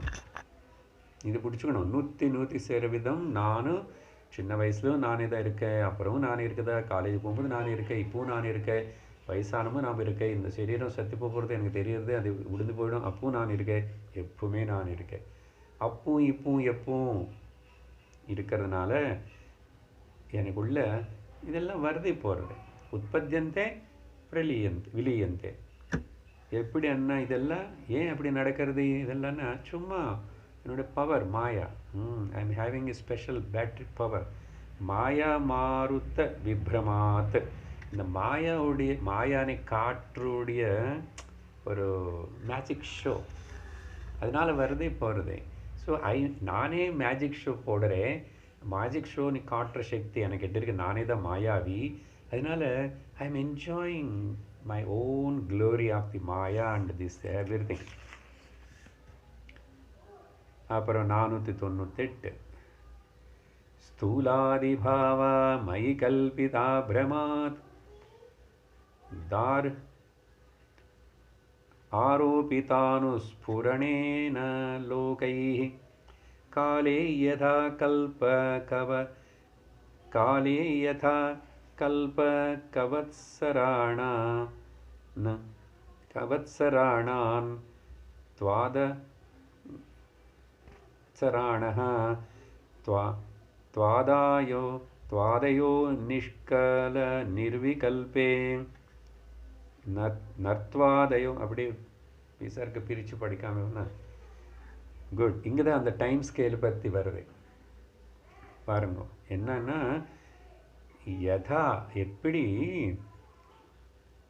இது பிடிச்சிக்கணும். 100% நானும் சின்ன வயசுலையும் நானே தான் இருக்கேன், அப்புறமும் நானே இருக்கதா, காலேஜ் போகும்போது நானே இருக்கேன், இப்போவும் நானே இருக்கேன், வயசானமும் நான் இருக்கேன், இந்த சரீரம் சத்தி போகிறது எனக்கு தெரியுறது, அது உடுந்து போயிடும், அப்பவும் நான் இருக்கேன், எப்பவுமே நான் இருக்கேன். அப்பவும் இப்பவும் எப்பவும் இருக்கிறதுனால எனக்குள்ள இதெல்லாம் வருது போகிறது. உற்பத்தியந்தே விலியந்தே. எப்படி அண்ணா இதெல்லாம் ஏன் அப்படி நடக்கிறது? இதெல்லாம்னா சும்மா என்னோடய பவர் மாயா. I am having a special battery power. மாயா மாருத்த விப்ரமாத். இந்த மாயானை காற்றுடைய ஒரு மேஜிக் ஷோ, அதனால் வருதே போகிறது. ஸோ நானே மேஜிக் ஷோ போடுறேன். மேஜிக் ஷோ நீ காட்டுற சக்தி எனக்கு எட்டு இருக்கு. நானே தான் மாயாவி. அதனால் I am enjoying my own glory of the maya and this everything. அப்புறம் 498 ஸ்தூலாதிபாவா மயி கல்பிதா பிரமாத் தார் ஆரோபிதானுஸ்ஃபுரணேன லோகைः காலே யதா கவத்சராணான் त्वादसराणः त्वादयो निष्कल निर्विकल्पे நர்த்வாதயோ. அப்படி விசாருக்கு பிரித்து படிக்காம குட். இங்கே தான் அந்த டைம் ஸ்கேல் பற்றி வருது பாருங்க. என்னன்னா யதா எப்படி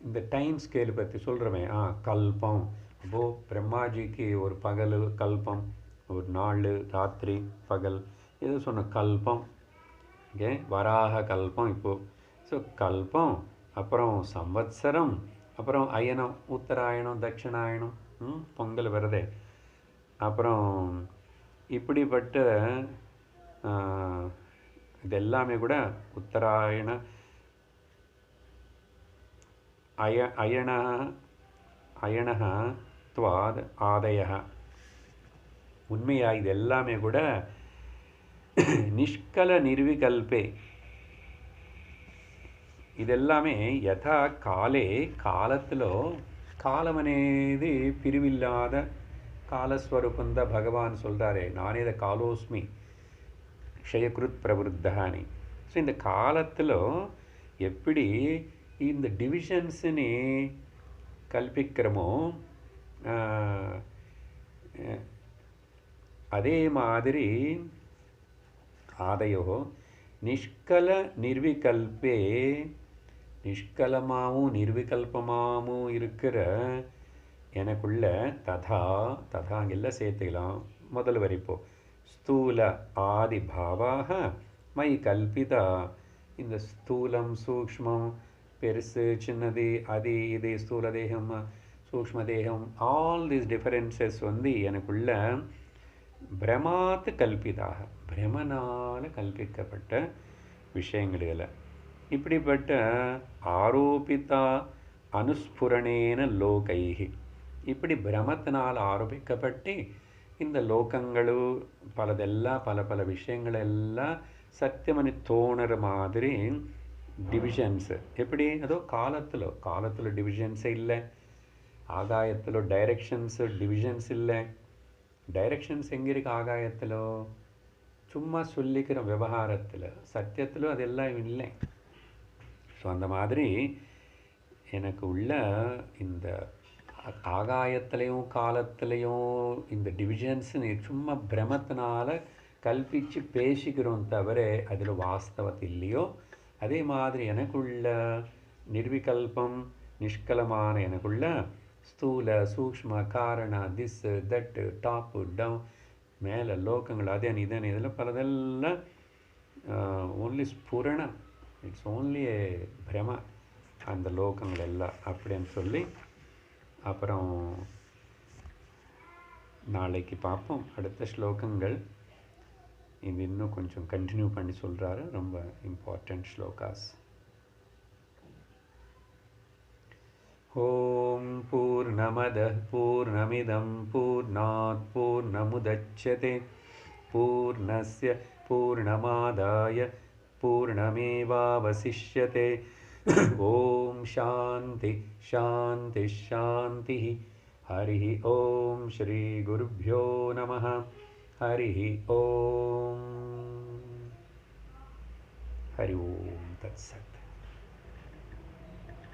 இந்த டைம் ஸ்கேல் பற்றி சொல்கிறவன் கல்பம். அப்போது பிரம்மாஜிக்கு ஒரு பகல் கல்பம், ஒரு நாள் ராத்திரி பகல், ஏதோ சொன்ன கல்பம். ஓகே, வராக கல்பம். இப்போது ஸோ கல்பம், அப்புறம் சம்வத்சரம், அப்புறம் அயனம், உத்தராயணம், தட்சிணாயணம், பொங்கல் வருதே. அப்புறம் இப்படிப்பட்ட இதெல்லாமே கூட உத்தராயண அயண துவாத் ஆதய. உண்மையாக இது எல்லாமே கூட நிஷ்கல நிர்விகல்பே. இதெல்லாமே యథా కాలే కాలత్తులో కాలం అనేది పిరివిల్లాద కాలస్వరూపంద భగవాన్ சொல்றாரே, நானே த காலோஸ்மி க்ஷயக்ருத் பிரவருத்தஹானி. ஸோ இந்த காலத்தில் எப்படி இந்த டிவிஷன்ஸுன்னு கல்பிக்கிறோமோ அதே மாதிரி ஆதையோ நிஷ்கல நிர்விகல்பே, நிஷ்கலமாகவும் நிர்விகல்பமாகவும் இருக்கிற எனக்குள்ள ததா அங்கெல்லாம் சேர்த்துக்கலாம். முதல் வரிப்போ ஸ்தூல ஆதி பாவாக மை கல்பிதா. இந்த ஸ்தூலம் சூக்ஷ்மம், பெருசு சின்னது, அது இது, ஸ்தூல தேகம் சூக்ஷ்ம தேகம், ஆல் தீஸ் டிஃபரன்சஸ் எனக்குள்ள பிரமாத்து கல்பிதாக, பிரமனால் கல்பிக்கப்பட்ட விஷயங்களில் இப்படிப்பட்ட ஆரோபித்தா அனுஸ்புரணேன லோகைஹி. இப்படி பிரமத்தினால் ஆரோபிக்கப்பட்டு இந்த லோகங்களு பலதெல்லாம் பல விஷயங்களெல்லாம் சத்தியமனி தோணுற மாதிரி டிவிஷன்ஸு. எப்படி அதோ காலத்தில் டிவிஷன்ஸே இல்லை, ஆகாயத்தில் டைரெக்ஷன்ஸு டிவிஷன்ஸ் இல்லை. டைரெக்ஷன்ஸ் எங்கே இருக்குது? ஆகாயத்தில் சும்மா சொல்லிக்கிற விவகாரத்தில், சத்தியத்தில் அதெல்லாம் இல்லை. ஸோ அந்த மாதிரி எனக்கு உள்ள இந்த ஆகாயத்துலேயும் காலத்துலேயும் இந்த டிவிஷன்ஸுன்னு சும்மா பிரமத்தினால கல்பித்து பேசிக்கிறோம் தவிர அதில் வாஸ்தவத்தில் இல்லையோ. அதே மாதிரி எனக்குள்ள நிர்விகல்பம் நிஷ்கலமான எனக்குள்ள ஸ்தூல சூக்ஷ்ம காரண திஸ் தட் டாப்பு டவுன் மேலே லோகங்கள் அதன் இதன் இதில் பலதெல்லாம் ஓன்லி ஸ்புரணம். இட்ஸ் ஓன்லி ஏ பிரம அந்த லோகங்கள் எல்லாம் அப்படின்னு சொல்லி. அப்புறம் நாளைக்கு பார்ப்போம் அடுத்த ஸ்லோகங்கள். இது இன்னும் கொஞ்சம் கண்டினியூ பண்ணி சொல்கிறாரு, ரொம்ப இம்பார்ட்டண்ட் ஸ்லோகாஸ். ஓம் பூர்ணமதः பூர்ணமிதம் பூர்ணாத் பூர்ணமுதச்யதே பூர்ணஸ்ய பூர்ணமாதாய பூர்ணமேவாவசிஷ்யते. ஓம் சாந்தி சாந்தி சாந்தி. हरिः ओम श्री गुरुभ्यो नमः. हरिः ओम. हरि ओम तत्सत्.